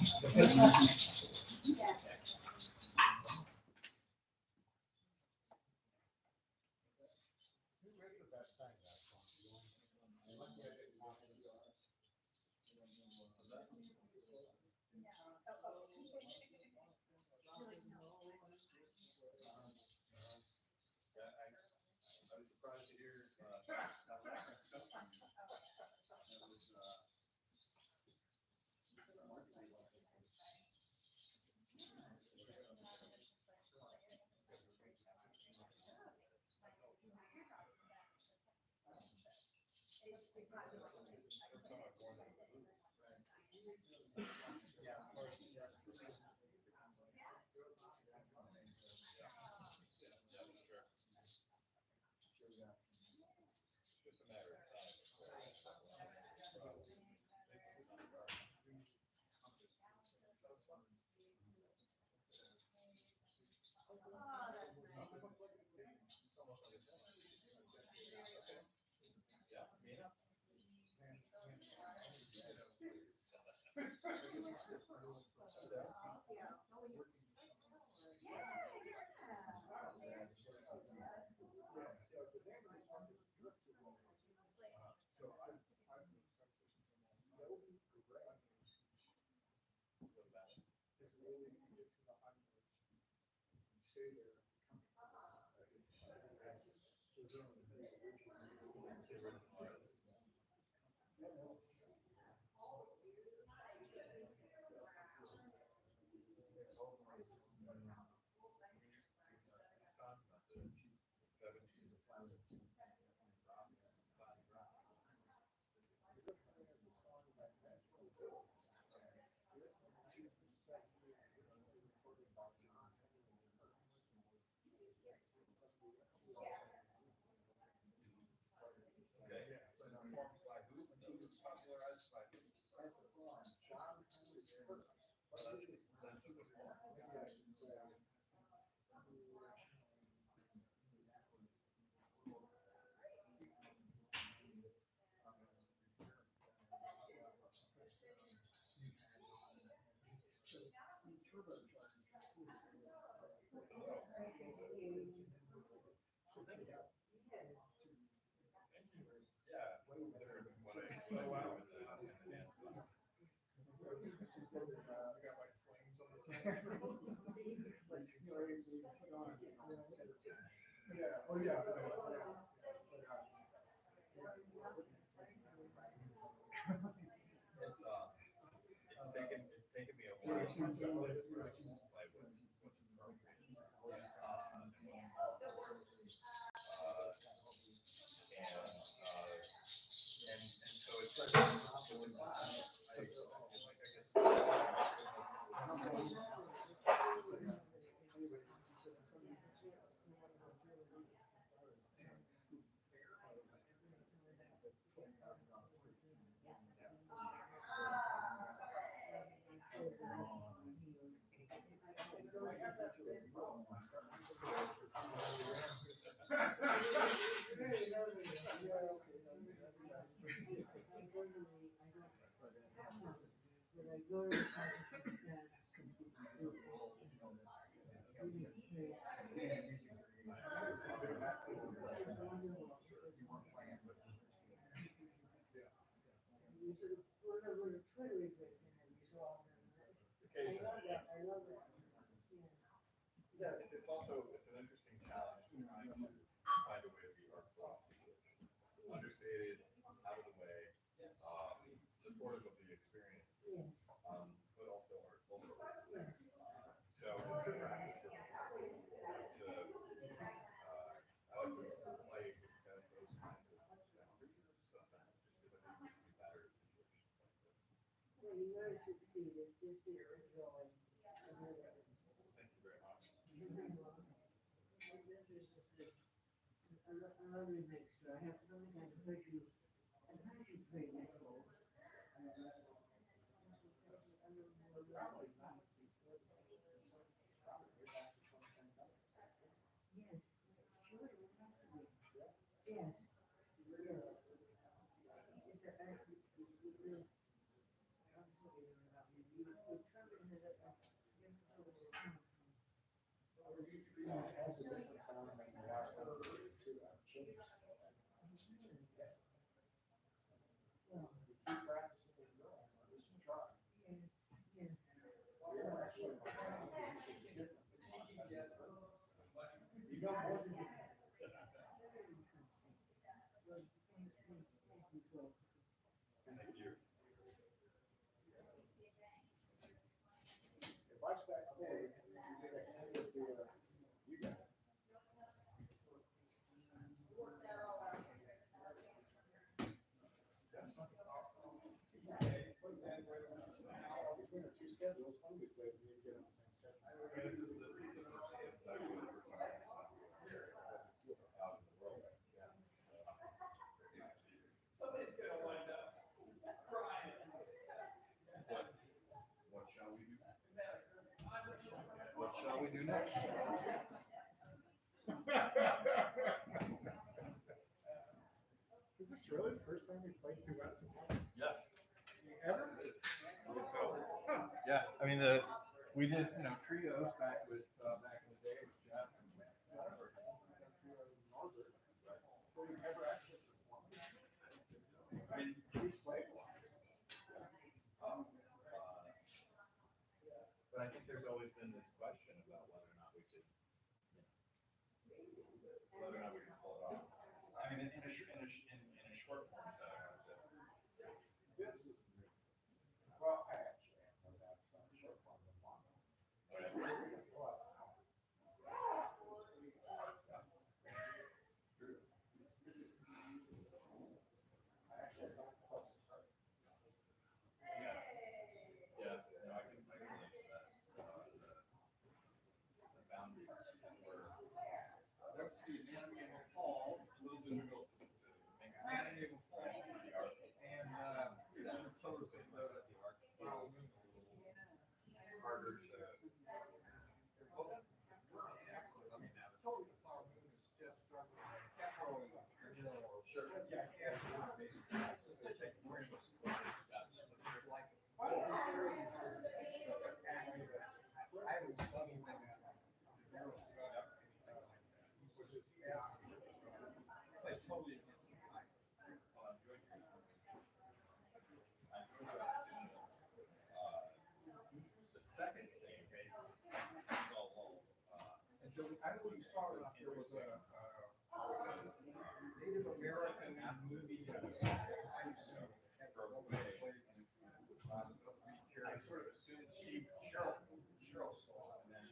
Yeah, oh, yeah. It's taken me a while. Like what's appropriate. And so it's like, When I go to the I love that. yeah, it's also, it's an interesting challenge trying to find a way to be artful, understated, out of the way, supportive of the experience, but also artful. So I like to play with kind of those kinds of boundaries sometimes, just because I think we can be better in situations like this. Well, you know, succeed, it's just your joy. Thank you very much. I love your mix, I have something I heard you play Nicole. Yes, sure, it would have to be. Yes, yes. It's a, I'm talking about you, the trumpet has a, Has a different sound than the last one, too, changes. well, Keep practicing and going, just try. yes, yes. Yeah, actually, it's different. You know more than you. Thank you. If I stack a board, you get a hand with the, you got it. Between our two schedules, one week later, we get on the same schedule. This is the most exactly what we're talking about out in the world. Yeah. Somebody's gonna wind up crying. What shall we do next? What shall we do next? Is this really the first time we played duets? Yes. Ever? So, yeah, I mean, we did, trios back with, back in the day with Jeff and Well, you never actually performed. I mean, We played one. but I think there's always been this question about whether or not we could pull it off. the anatomy of a fall, a little difficult to make anatomy of a fall. And suppose it's a well, harder to. I mean, now the total flower moon is just struggling. Kept growing up. Sure. Yeah, basically. It's such a great story. It's like, I was studying like that. It's totally against the time. The second thing is so and I really saw it up there was a Native American movie that was I used to at the local place. I sort of assumed Cheryl saw it, and then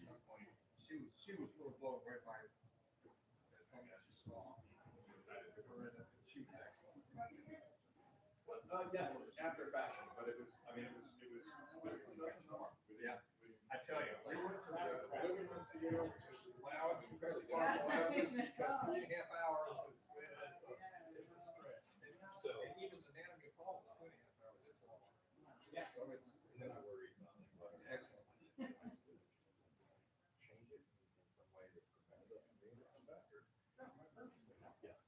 she was really blown away by it. She saw it. She was excellent. Yes, after fashion, but it was, I mean, it was yeah. I tell you, we went to the living room theater, which is loud, incredibly loud, because 3.5 hours it's a stretch. So, and even the anatomy of fall is 2.5 hours, it's long. Yeah, so it's, then I worried about it, but excellent. Change it in some way that prevents it from being better. No, my purpose is not. Yeah.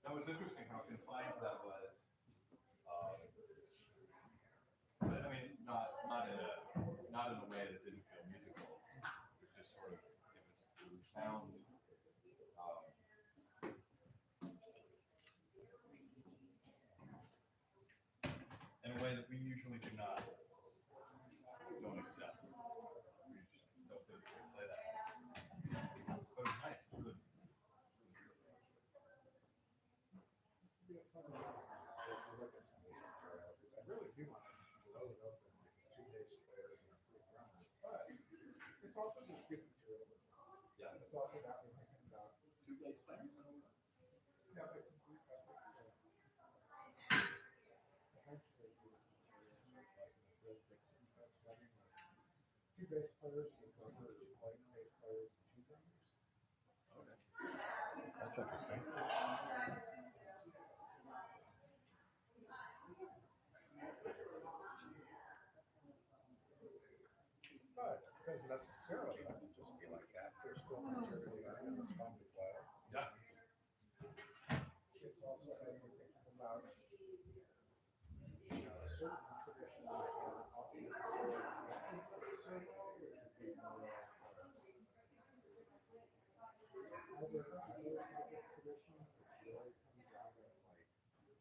That was interesting how confined that was. But I mean, not in a way that didn't feel musical. It was just sort of it was sound. In a way that we usually don't accept. We just don't typically play that. But it was nice. It was really, I really do want to load it up in like 2 days players and a free drummer. But it's also just giving to it. Yeah. It's also got me thinking about 2 days players. Yeah, but eventually do this material like in a real Dixon type setting, like 2 bass players, a drummer, like bass players, and 2 drummers. Okay. That's interesting. But it doesn't necessarily have to just be like that. There's still material and it's fun to play. Yeah. It's also has me thinking about a certain tradition that not necessarily connected to the circle, which would be more like either type of tradition, which really comes out of like just these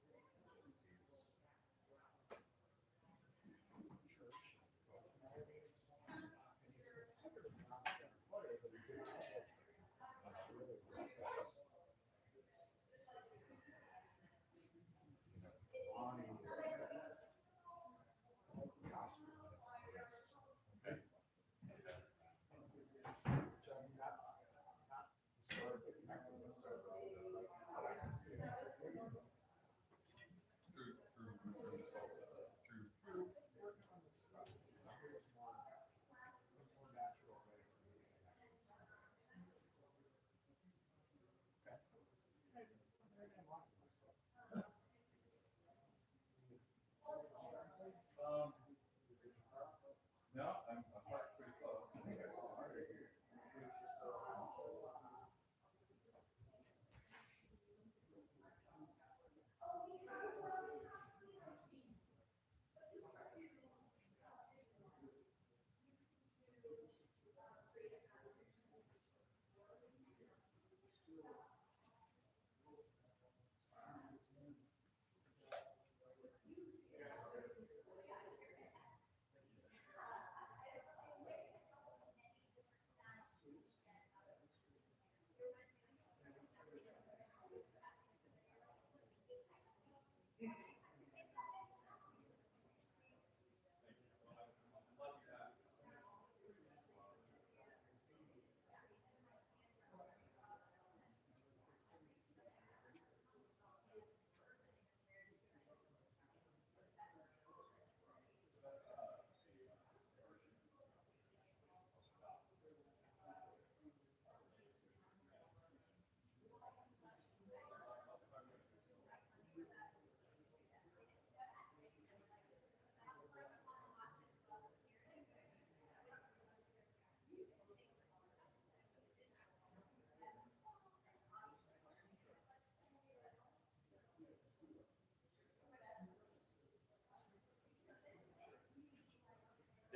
church vocalists. And he's considered not a better player, but he did play. It's really robust. You know, Bonnie, gospel, okay. Which I'm not historically connected with, so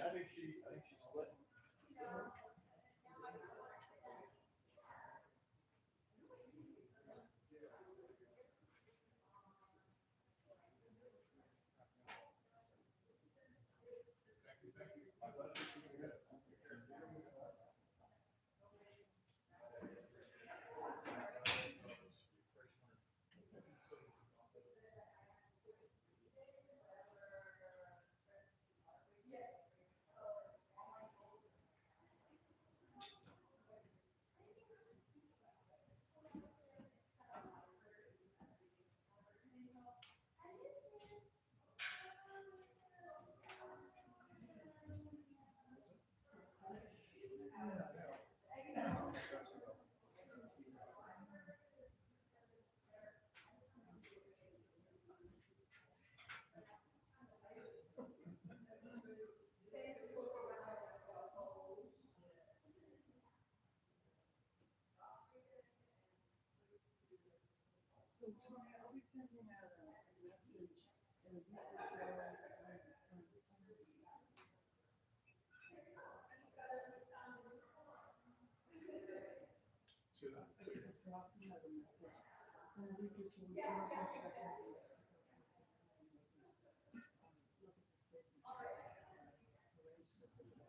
Yeah, I think she split. Thank you. My pleasure. So Tony, I'll be sending out a message in a week or See that? so. I think it's Ross and have a message. In a week or so, we're gonna post back on the website. Look at the space. Arrange something this time.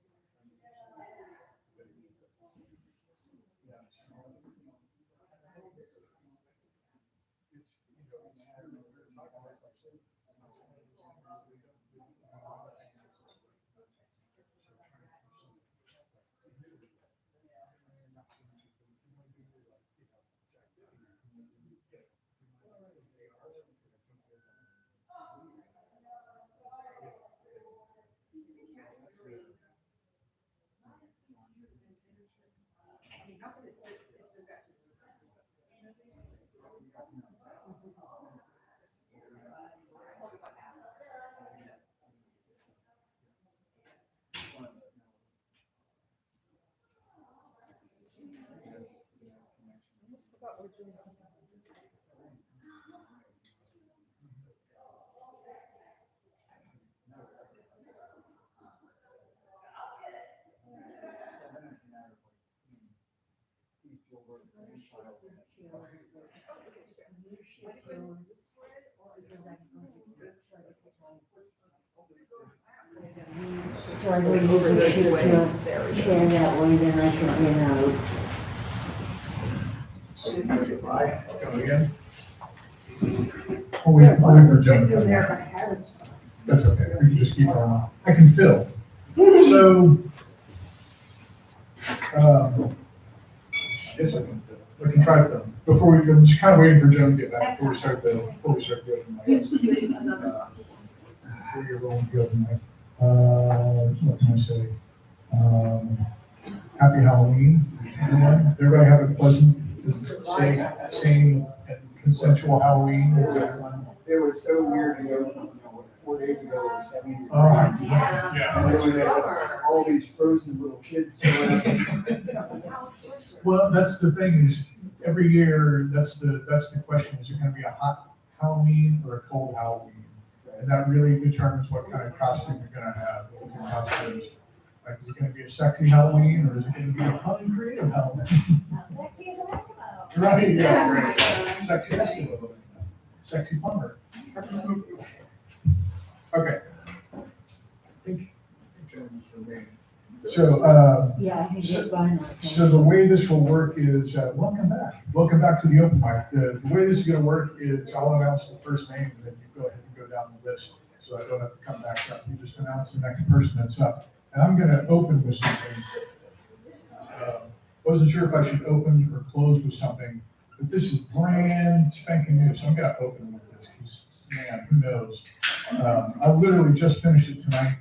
And he said that he was doing So I believe over this way. Share that way, then I can get out. Come again? I'll wait for Joe to come There, back. I have it. That's okay, we can just keep going. I can fill. So, yes, I can fill. I can try to fill. Before we, I'm just kind of waiting for Joe to get back before we start the open mic. Before you're rolling the open mic. What can I say? Happy Halloween. Everybody have a pleasant, safe, sane, and consensual Halloween. It was so weird to go from, 4 days ago, it was 70 degrees. Oh, Yeah. And then when they had all these frozen little kids showing up. Well, that's the thing is, every year, that's the question, is it gonna be a hot Halloween or a cold Halloween? And that really determines what kind of costume you're gonna have. Costumes. Like, is it gonna be a sexy Halloween, or is it gonna be a fun, creative Halloween? How sexy is an Eskimo? Right, yeah, right. Sexy Eskimo, sexy plumber. Okay. I think Jen's remaining. So, Yeah, I can get by now. so the way this will work is, welcome back. Welcome back to the open mic. The way this is gonna work is I'll announce the first name and then you go ahead and go down the list. So I don't have to come back up. You just announce the next person that's up. And I'm gonna open with something. Wasn't sure if I should open or close with something, but this is brand spanking new. So I'm gonna open with this because, man, who knows? I literally just finished it tonight.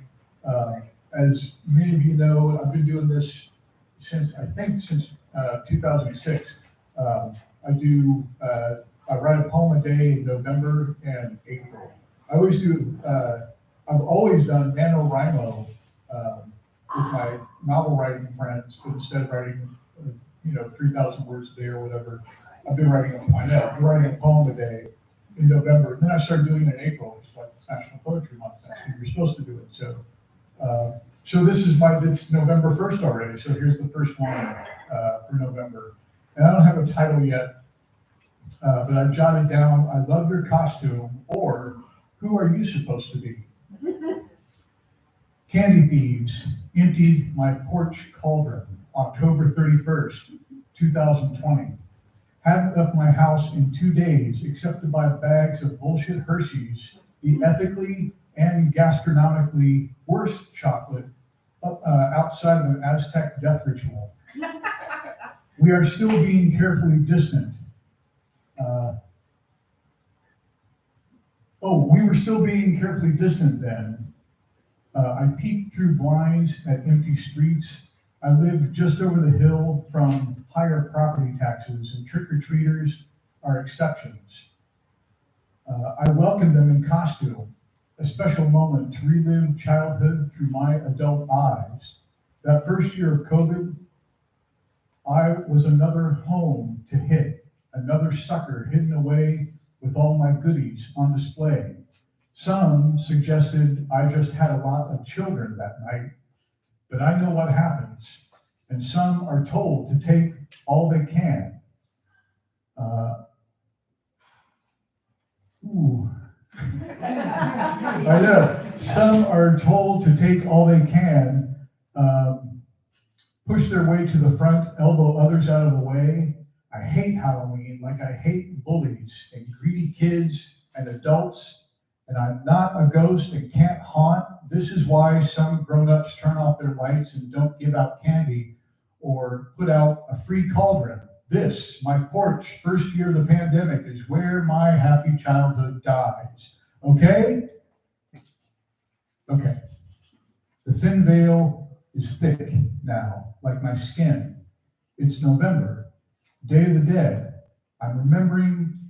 As many of you know, I've been doing this since 2006. I write a poem a day in November and April. I've always done NaNoWriMo with my novel writing friends, but instead of writing, 3,000 words a day or whatever, I've been writing a poem a day in November. And then I started doing it in April. It's like it's National Poetry Month. That's when you're supposed to do it. So this is it's November 1st already. So here's the first one for November. And I don't have a title yet, but I've jotted down, I love your costume, or who are you supposed to be? Candy thieves emptied my porch cauldron October 31st, 2020. Hadn't left my house in 2 days except to buy bags of bullshit Hershey's, the ethically and gastronomically worst chocolate outside of an Aztec death ritual. We are still being carefully distant. We were still being carefully distant then. I peeked through blinds at empty streets. I lived just over the hill from higher property taxes, and trick-or-treaters are exceptions. I welcomed them in costume, a special moment to relive childhood through my adult eyes. That first year of COVID, I was another home to hit, another sucker hidden away with all my goodies on display. Some suggested I just had a lot of children that night, but I know what happens, and some are told to take all they can. I know. Some are told to take all they can, push their way to the front, elbow others out of the way. I hate Halloween like I hate bullies and greedy kids and adults, and I'm not a ghost and can't haunt. This is why some grown-ups turn off their lights and don't give out candy or put out a free cauldron. This, my porch, first year of the pandemic, is where my happy childhood dies. Okay? Okay. The thin veil is thick now, like my skin. It's November, Day of the Dead. I'm remembering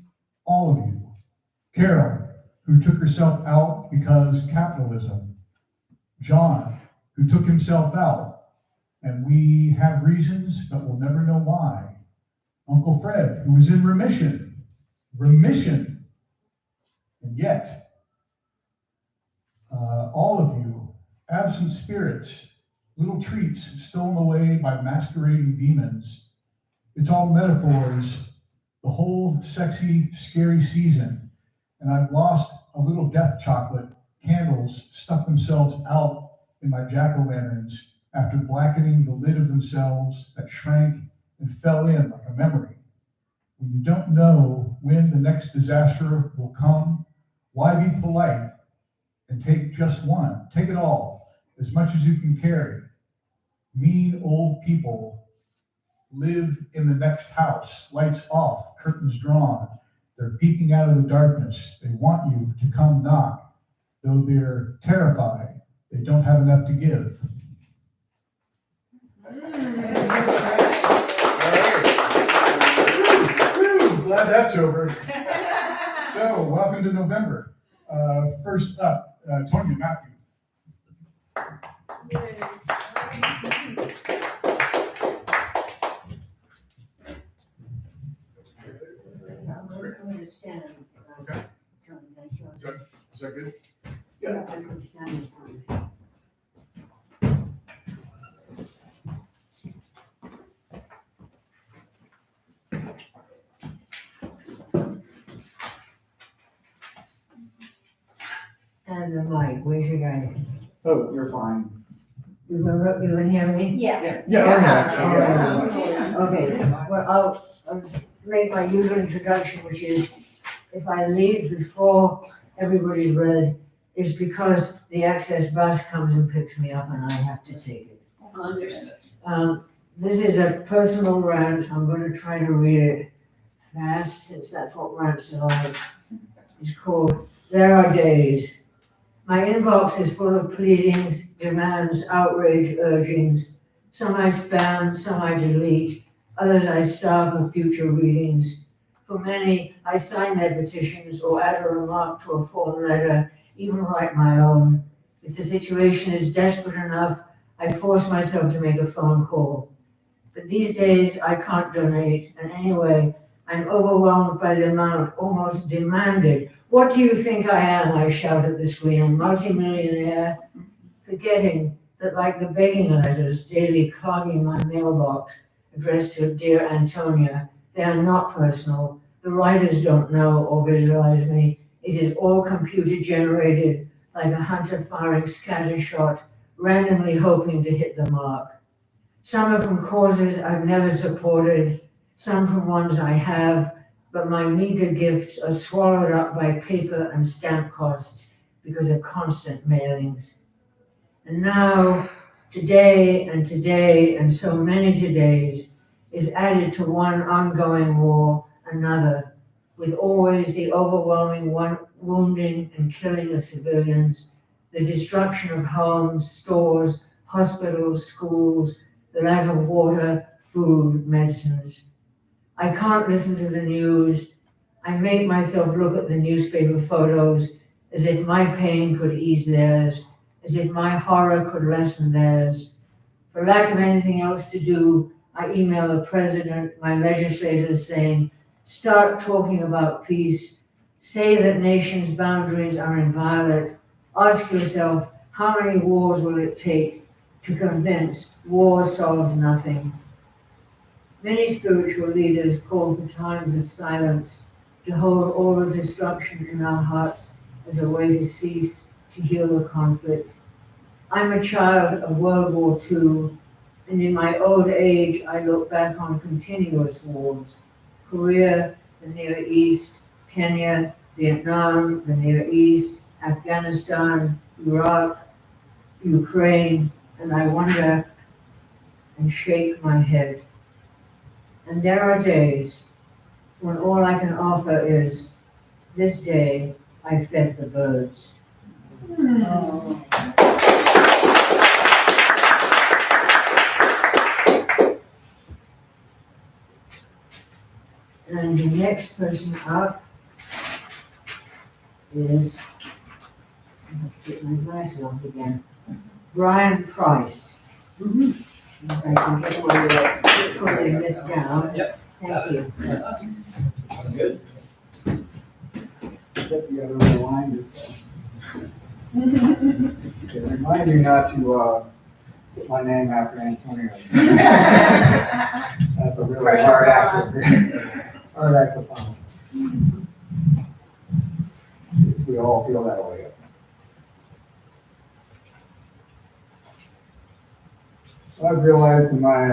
all of you. Carol, who took herself out because capitalism. John, who took himself out, and we have reasons, but we'll never know why. Uncle Fred, who was in remission, and yet, all of you, absent spirits, little treats stolen away by masquerading demons. It's all metaphors, the whole sexy, scary season, and I've lost a little death chocolate. Candles stuck themselves out in my jack-o'-lanterns after blackening the lid of themselves that shrank and fell in like a memory. When you don't know when the next disaster will come, why be polite and take just one? Take it all, as much as you can carry. Mean old people live in the next house, lights off, curtains drawn. They're peeking out of the darkness. They want you to come knock. Though they're terrified, they don't have enough to give. Glad that's over. So, welcome to November. First up, Tony and Matthew. I'm gonna stand. Okay. Thank you. Is that good? Yeah, I'm gonna stand. And the mic, where's your guy? Oh, you're fine. You can hear me? Yeah. Yeah. Okay, well, I'll make my usual introduction, which is if I leave before everybody's read, it's because the access bus comes and picks me up and I have to take it. Understood. This is a personal rant. I'm going to try to read it fast since that's what rants are like. It's called There Are Days. My inbox is full of pleadings, demands, outrage, urgings. Some I spam, some I delete, others I starve for future readings. For many, I sign their petitions or add a remark to a form letter, even write my own. If the situation is desperate enough, I force myself to make a phone call. But these days, I can't donate, and anyway, I'm overwhelmed by the amount, almost demanded. What do you think I am? I shout at the screen, a multimillionaire, forgetting that like the begging letters daily clogging my mailbox addressed to Dear Antonia, they are not personal. The writers don't know or visualize me. It is all computer generated, like a hunter firing scatter shot, randomly hoping to hit the mark. Some are from causes I've never supported, some from ones I have, but my meager gifts are swallowed up by paper and stamp costs because of constant mailings. And now, today, and so many todays, is added to one ongoing war, another, with always the overwhelming one wounding and killing of civilians, the destruction of homes, stores, hospitals, schools, the lack of water, food, medicines. I can't listen to the news. I make myself look at the newspaper photos as if my pain could ease theirs, as if my horror could lessen theirs. For lack of anything else to do, I email the president, my legislators saying, start talking about peace, say that nations' boundaries are inviolate, ask yourself, how many wars will it take to convince war solves nothing? Many spiritual leaders call for times of silence, to hold all the destruction in our hearts as a way to cease, to heal the conflict. I'm a child of World War II, and in my old age, I look back on continuous wars. Korea, the Near East, Kenya, Vietnam, the Near East, Afghanistan, Iraq, Ukraine, and I wonder and shake my head. And there are days when all I can offer is, this day I fed the birds. And the next person up is, I have to get my glasses off again, Brian Price. If I can get one of those, putting this down. Yep. Thank you. Good. Except you gotta rewind yourself. Okay, remind me not to, put my name after Antonio. That's a really hard act to follow. We all feel that way. So I've realized in my,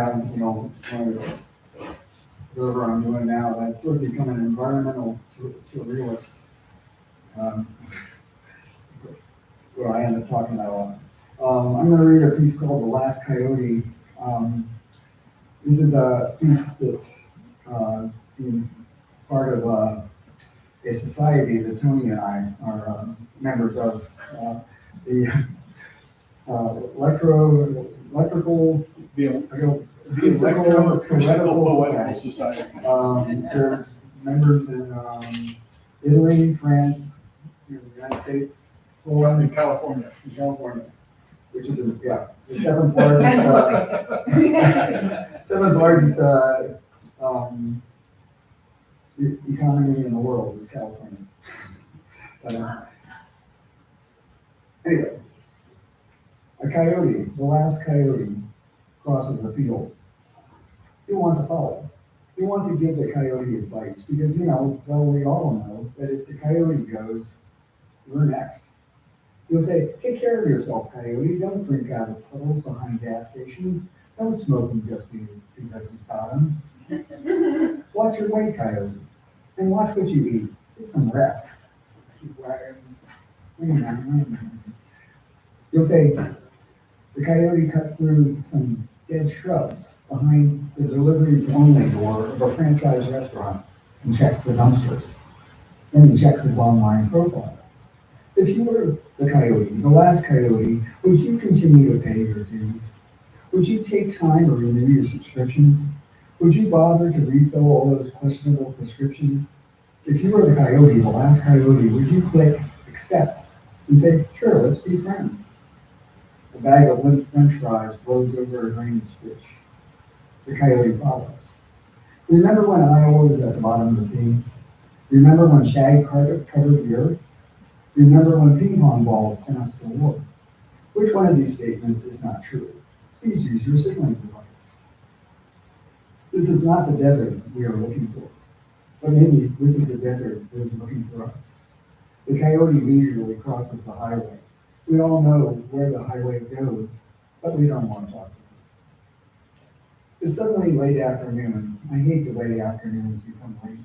whatever I'm doing now, that I've sort of become an environmental surrealist. What I end up talking about a lot. I'm going to read a piece called The Last Coyote. This is a piece that's being part of a society that Tony and I are members of. The Electrical Poetical Society. There's members in Italy, France, in the United States, Well, I'm in California. in California, which is, the seventh largest, economy in the world is California. Anyway, a coyote, the last coyote, crosses a field. You want to follow. You want to give the coyote advice because, we all know that if the coyote goes, you're next. You'll say, take care of yourself, coyote. Don't drink out of puddles behind gas stations. Don't smoke them just because you've got them. Watch your weight, coyote. And watch what you eat. Get some rest. You'll say, the coyote cuts through some dead shrubs behind the deliveries only door of a franchise restaurant and checks the dumpsters. Then he checks his online profile. If you were the coyote, the last coyote, would you continue to pay your dues? Would you take time to renew your subscriptions? Would you bother to refill all those questionable prescriptions? If you were the coyote, the last coyote, would you click accept and say, sure, let's be friends? A bag of limp french fries blows over a drainage ditch. The coyote follows. Remember when Iowa was at the bottom of the sea? Remember when shag carpet covered the earth? Remember when ping pong balls sent us to war? Which one of these statements is not true? Please use your signaling device. This is not the desert we are looking for, but maybe this is the desert that is looking for us. The coyote leisurely crosses the highway. We all know where the highway goes, but we don't want to talk about it. It's suddenly late afternoon. I hate the way afternoons become late.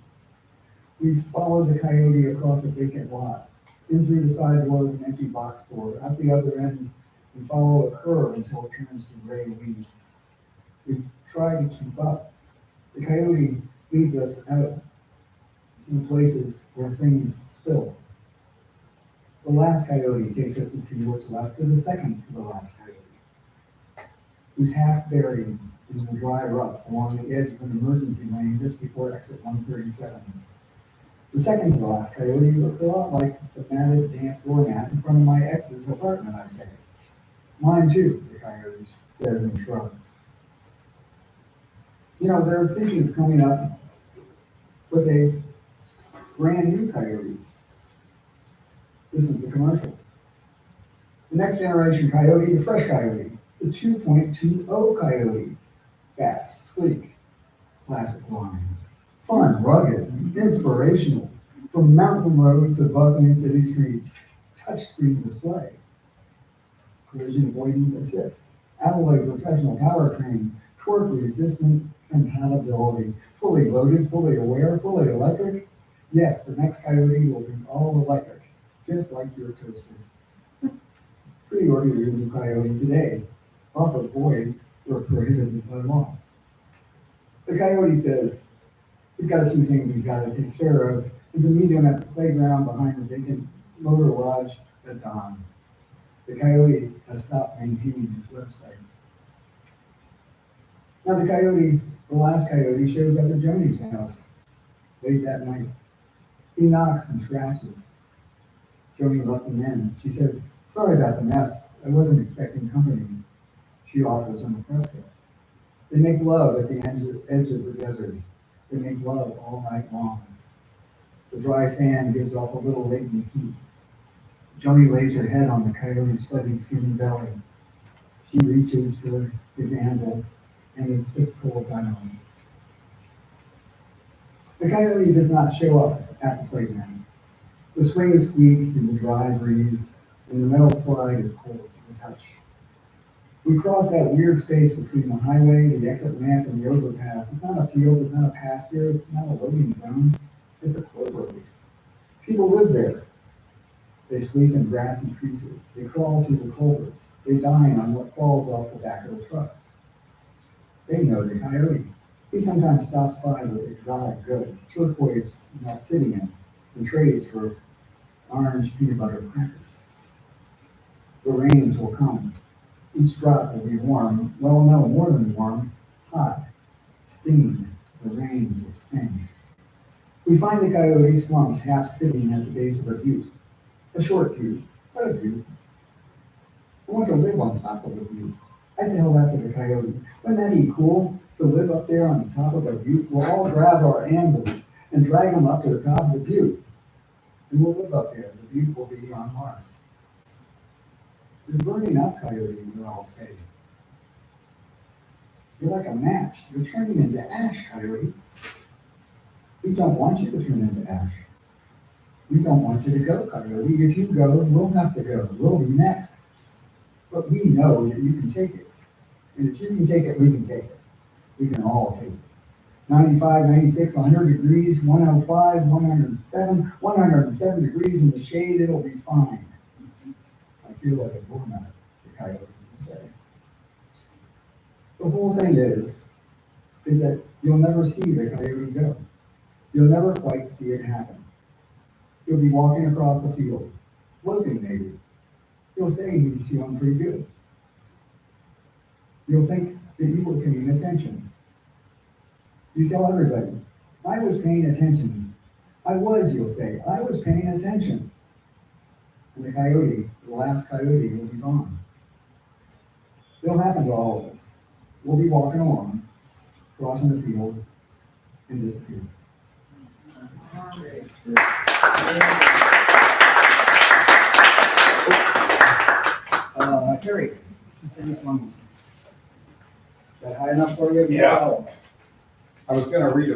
We follow the coyote across a vacant lot, in through the side door of an empty box store, out the other end, and follow a curve until it turns to gray weeds. We try to keep up. The coyote leads us out to places where things spill. The last coyote takes us to see what's left of the second to the last coyote, who's half buried in the dry ruts along the edge of an emergency lane just before exit 137. The second to the last coyote looks a lot like the matted, damp doormat in front of my ex's apartment, I say. Mine too, the coyote says and shrugs. They're thinking of coming up with a brand new coyote. This is the commercial. The next generation coyote, the fresh coyote, the 2.20 coyote. Fast, sleek, classic lines. Fun, rugged, inspirational. From mountain roads to bustling city streets, touchscreen display. Collision avoidance assist. Alloy professional powertrain, torque resistant compatibility. Fully loaded, fully aware, fully electric. Yes, the next coyote will be all electric. Just like your toaster. Pre-order your new coyote today. Offer void or prohibited by law. The coyote says he's got a few things he's got to take care of, and to meet him at the playground behind the vacant motor lodge at dawn. The coyote has stopped maintaining his website. Now the last coyote shows up at Joni's house late that night. He knocks and scratches. Joni lets him in. She says, sorry about the mess. I wasn't expecting company. She offers him a fresco. They make love at the edge of the desert. They make love all night long. The dry sand gives off a little latent heat. Joni lays her head on the coyote's fuzzy, skinny belly. She reaches for his anvil and his fistful of gunnery. The coyote does not show up at the playground. The swing squeaks in the dry breeze, and the metal slide is cold to the touch. We cross that weird space between the highway, the exit ramp, and the overpass. It's not a field, it's not a pasture, it's not a loading zone. It's a cloverleaf. People live there. They sleep in grassy creases. They crawl through the culverts. They dine on what falls off the back of the trucks. They know the coyote. He sometimes stops by with exotic goods, turquoise and obsidian, and trades for orange peanut butter crackers. The rains will come. Each drop will be warm, well, no, more than warm, hot, stinging. The rains will sting. We find the coyote slumped, half sitting at the base of a butte, a short butte, What a butte. I want to live on top of a butte. I'd tell that to the coyote. Wouldn't that be cool to live up there on the top of a butte? We'll all grab our anvils and drag them up to the top of the butte. And we'll live up there. The butte will be on Mars. You're burning up, coyote, we'll all say. You're like a match. You're turning into ash, coyote. We don't want you to turn into ash. We don't want you to go, coyote. If you go, we'll have to go. We'll be next. But we know that you can take it. And if you can take it, we can take it. We can all take it. 95, 96, 100 degrees, 105, 107, 107 degrees in the shade, it'll be fine. I feel like a doormat, the coyote would say. The whole thing is that you'll never see the coyote go. You'll never quite see it happen. You'll be walking across the field, looking maybe. You'll say he's feeling pretty good. You'll think that you were paying attention. You tell everybody, I was paying attention. I was, you'll say, I was paying attention. And the coyote, the last coyote, will be gone. It'll happen to all of us. We'll be walking along, crossing the field, and disappear. Terry, this one. Is that high enough for you? Yeah. I was gonna read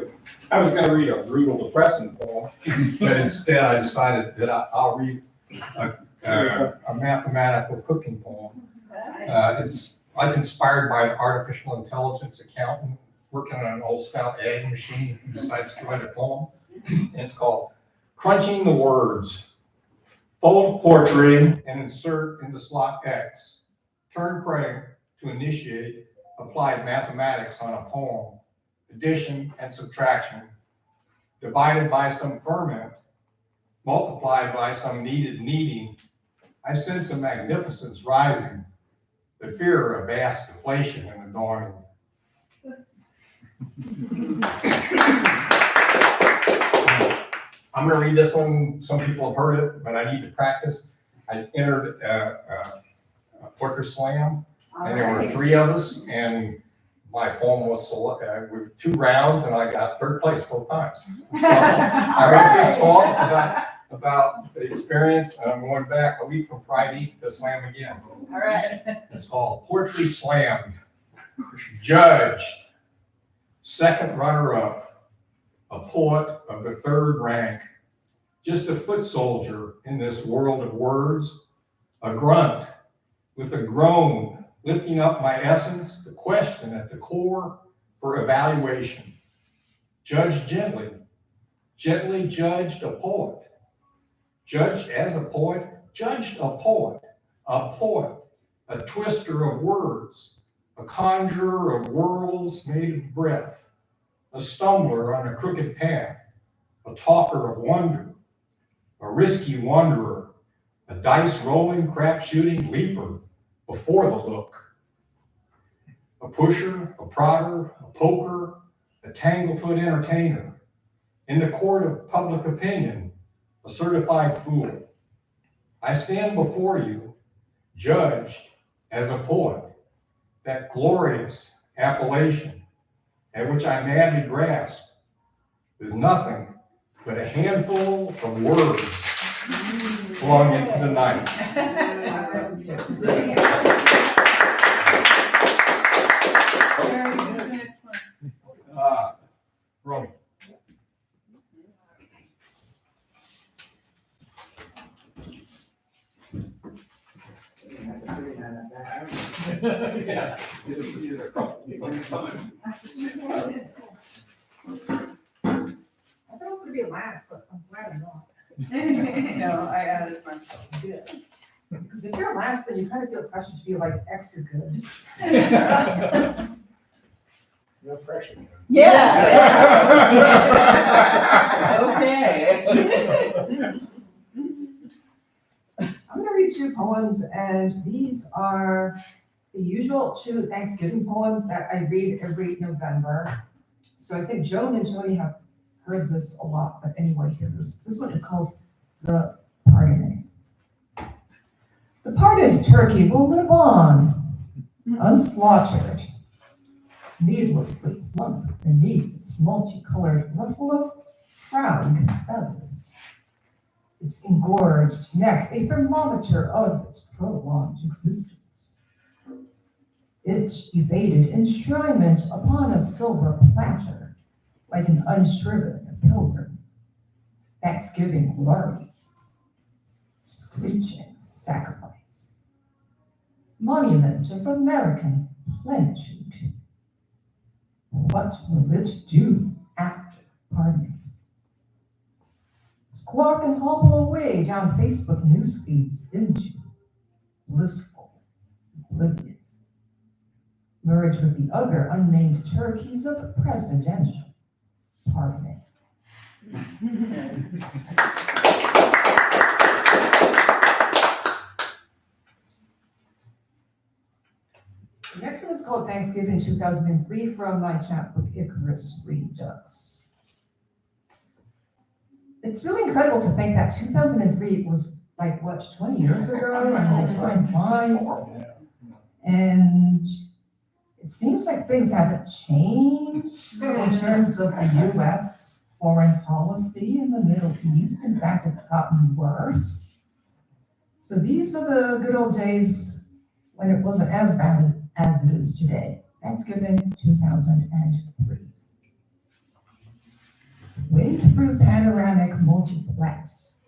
a brutal, depressing poem, but instead I decided that I'll read a mathematical cooking poem. It's like inspired by an artificial intelligence accountant working on an old style adding machine who decides to write a poem. And it's called Crunching the Words. Fold poetry and insert into slot X. Turn crank to initiate applied mathematics on a poem. Addition and subtraction. Divided by some ferment. Multiplied by some needed kneading. I sense a magnificence rising, but fear a vast deflation in the dawning. I'm going to read this one. Some people have heard it, but I need to practice. I entered a poetry slam, and there were 3 of us, and my poem was with 2 rounds, and I got 3rd place both times. So I wrote this poem about the experience, and I'm going back a week from Friday to slam again. All right. It's called Poetry Slammed. Judged, 2nd runner-up, a poet of the 3rd rank, just a foot soldier in this world of words, a grunt with a groan, lifting up my essence, the question at the core for evaluation. Judged gently, gently judged a poet. Judged as a poet, judged a poet, a twister of words, a conjurer of worlds made of breath, a stumbler on a crooked path, a talker of wonder, a risky wanderer, a dice-rolling, crap-shooting leaper before the look, a pusher, a prodder, a poker, a tanglefoot entertainer, in the court of public opinion, a certified fool. I stand before you, judged as a poet, that glorious appellation at which I madly grasp, with nothing but a handful of words flung into the night. Romy. Yeah, it's easy to time. I thought it was gonna be last, but I'm glad I'm not. No, I added mine. Good. Because if you're last, then you kind of feel pressured to be like extra good. No pressure. Okay. I'm gonna read 2 poems, and these are the usual 2 Thanksgiving poems that I read every November. So I think Joan and Jody have heard this a lot, but anyway, here goes. This one is called The Pardoning. The pardoned turkey will live on, unslaughtered, needlessly plump beneath its multicolored ruffle of proud feathers. Its engorged neck a thermometer of its prolonged existence. It evaded enshrinement upon a silver platter, like an unshriven pilgrim. Thanksgiving glory, screeching sacrifice, monument of American plenitude. What will it do after pardoning? Squawk and hobble away down Facebook news feeds into blissful oblivion. Merge with the other unnamed turkeys of presidential pardoning. The next one is called Thanksgiving 2003 from my chapbook Icarus Redux. It's really incredible to think that 2003 was like, what, 20 years ago? I mean, time flies. And it seems like things haven't changed in terms of the US foreign policy in the Middle East. In fact, it's gotten worse. So these are the good old days when it wasn't as bad as it is today. Thanksgiving 2003. Wade through panoramic multiplex.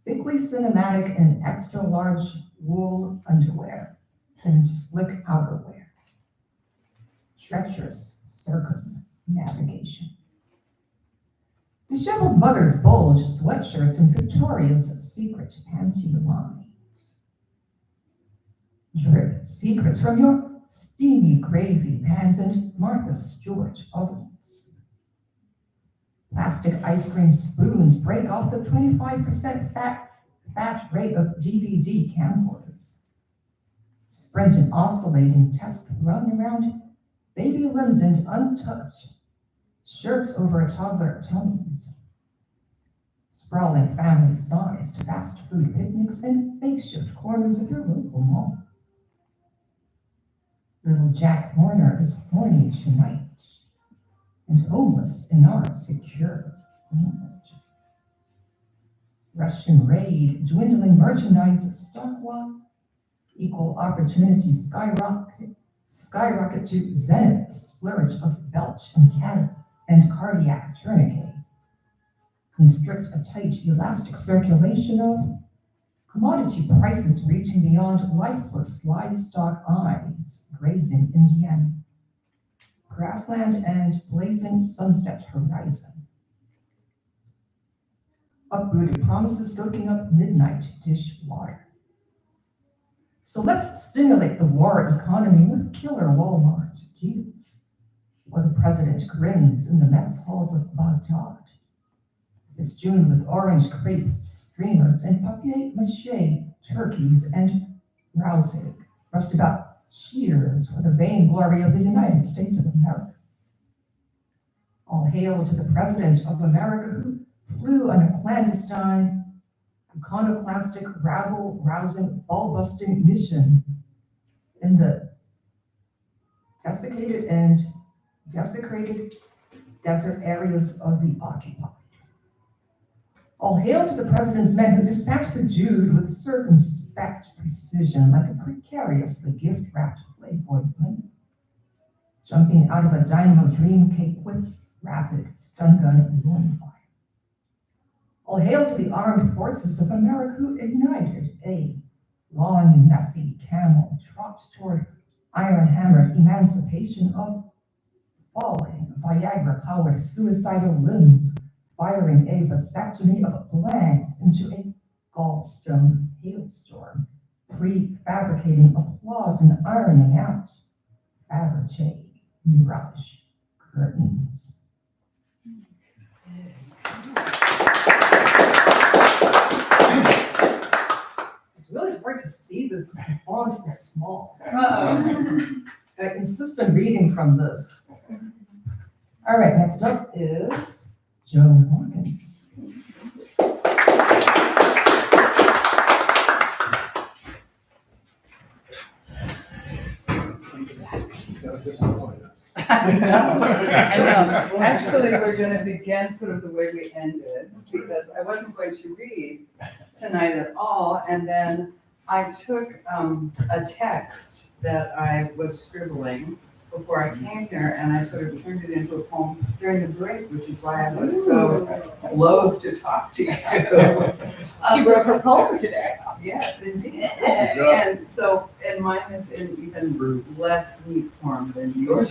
Thickly cinematic and extra large wool underwear and slick outerwear. Treacherous circumnavigation. Disheveled mothers bulge sweatshirts and Victoria's Secret panty lines. Drip secrets from your steamy gravy pans and Martha Stewart ovens. Plastic ice cream spoons break off the 25% fat rate of DVD camcorders. Sprint and oscillating test run around baby limbs and untouched shirts over a toddler tummies. Sprawling family-sized fast food picnics and makeshift corners of your local mall. Little Jack Horner is horny tonight and homeless in our secure image. Russian raid, dwindling merchandise stock while equal opportunity skyrocket to zenith, splurge of belch and cardiac tourniquet. Constrict a tight elastic circulation of commodity prices reaching beyond lifeless livestock eyes, grazing Indiana grassland and blazing sunset horizon. Uprooted promises soaking up midnight dishwater. So let's stimulate the war economy with killer Walmart deals, while the president grins in the mess halls of Baghdad, festooned with orange crepe streamers and papier-mâché turkeys and rousing rustabout cheers for the vainglory of the United States of America. All hail to the President of America who flew on a clandestine, iconoclastic, rabble-rousing, ball-busting mission in the desiccated and desecrated desert areas of the occupied. All hail to the president's men who dispatched the Jude with circumspect precision, like a precariously gift-wrapped Playboy bunny, jumping out of a dynamo dream cake with rapid stun gun and gunfire. All hail to the armed forces of America who ignited a long, messy camel trot toward iron-hammered emancipation of falling Viagra-powered suicidal limbs, firing a vasectomy of blanks into a gallstone hailstorm, prefabricating applause and ironing out Fabergé mirage curtains. It's really hard to see this because the font is small. I insist on reading from this. All right, next up is Joan Hawkins. disappoint us. I know. Actually, we're gonna begin sort of the way we ended, because I wasn't going to read tonight at all, and then I took a text that I was scribbling before I came here, and I sort of turned it into a poem during the break, which is why I was so loath to talk to you. She wrote her poem today. Yes, indeed. job. And so, and mine is in even less neat form than yours.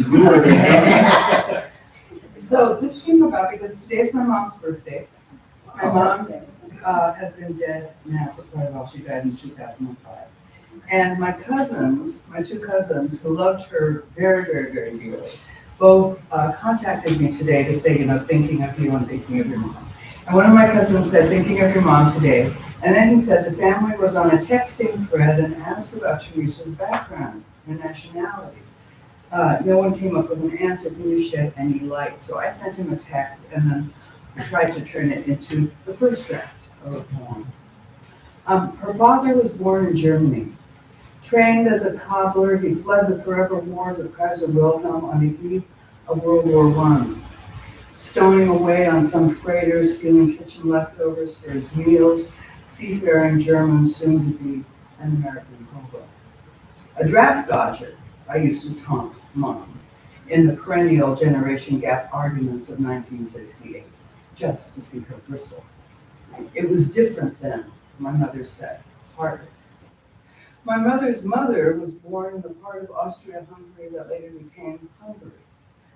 So this came about because today's my mom's birthday. My mom has been dead now for quite a while. She died in 2005. And my cousins, my two cousins, who loved her very, very, very dearly, both contacted me today to say, thinking of you and thinking of your mom. And one of my cousins said, thinking of your mom today. And then he said the family was on a texting thread and asked about Teresa's background and nationality. No one came up with an answer. Can you shed any light? So I sent him a text and then tried to turn it into the first draft of a poem. Her father was born in Germany. Trained as a cobbler, he fled the forever wars of Kaiser Wilhelm on the eve of World War I, stowing away on some freighter, stealing kitchen leftovers for his meals, seafaring German, soon to be an American hobo. A draft dodger, I used to taunt Mom in the perennial generation gap arguments of 1968, just to see her bristle. It was different then, my mother said, harder. My mother's mother was born in the part of Austria-Hungary that later became Hungary.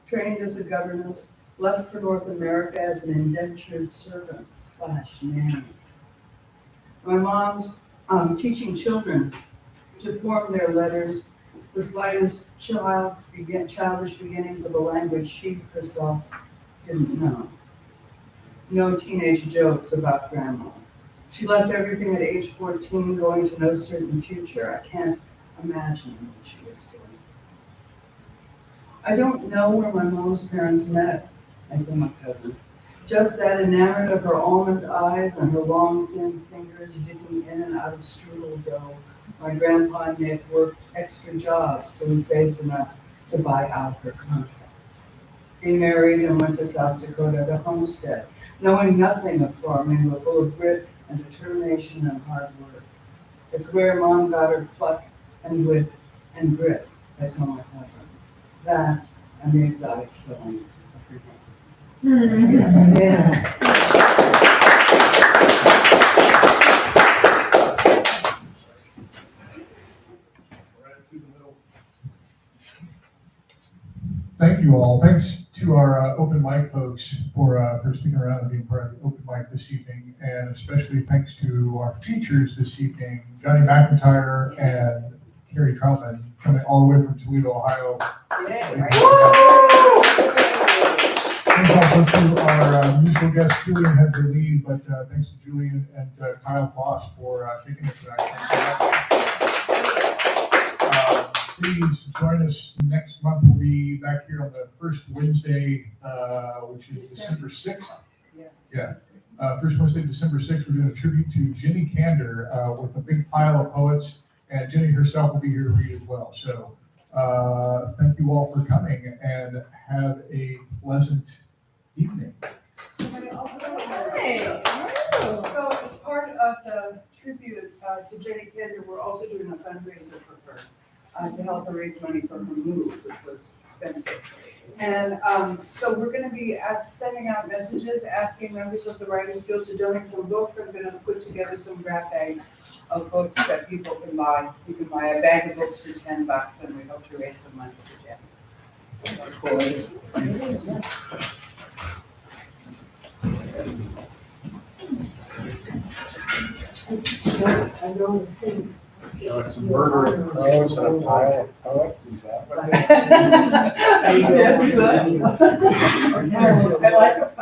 Trained as a governess, left for North America as an indentured servant / nanny. My mom's teaching children to form their letters, the slightest childish beginnings of a language she herself didn't know. No teenage jokes about grandma. She left everything at age 14, going to no certain future. I can't imagine what she was doing. I don't know where my mom's parents met, I tell my cousin. Just that enamored of her almond eyes and her long, thin fingers dipping in and out of strudel dough, my grandpa Nick worked extra jobs till he saved enough to buy out her contract. He married and went to South Dakota to homestead, knowing nothing of farming, but full of grit and determination and hard work. It's where Mom got her pluck and wit and grit, I tell my cousin. That and the exotic spelling of her name. Yeah. Thank you all. Thanks to our open mic folks for sticking around and being part of the open mic this evening. And especially thanks to our features this evening, Johnny McIntyre and Carrie Troutman, coming all the way from Toledo, Ohio. Thanks also to our musical guest, Julian had to lead, but thanks to Julian and Kyle Voss for kicking it tonight. Please join us next month. We'll be back here on the first Wednesday, which is December 6th. Yeah. First Wednesday, December 6th, we're doing a tribute to Jenny Kander with a big pile of poets, and Jenny herself will be here to read as well. So thank you all for coming and have a pleasant evening. So as part of the tribute to Jenny Kander, we're also doing a fundraiser for her to help her raise money for her move, which was expensive. And so we're going to be sending out messages asking members of the Writers Guild to donate some books. I'm going to put together some grab bags of books that people can buy. You can buy a bag of books for $10, and we hope to raise some money for Jenny. I don't think. So it's murder of poets and a pile of poets, is that what it is? Yes. I like a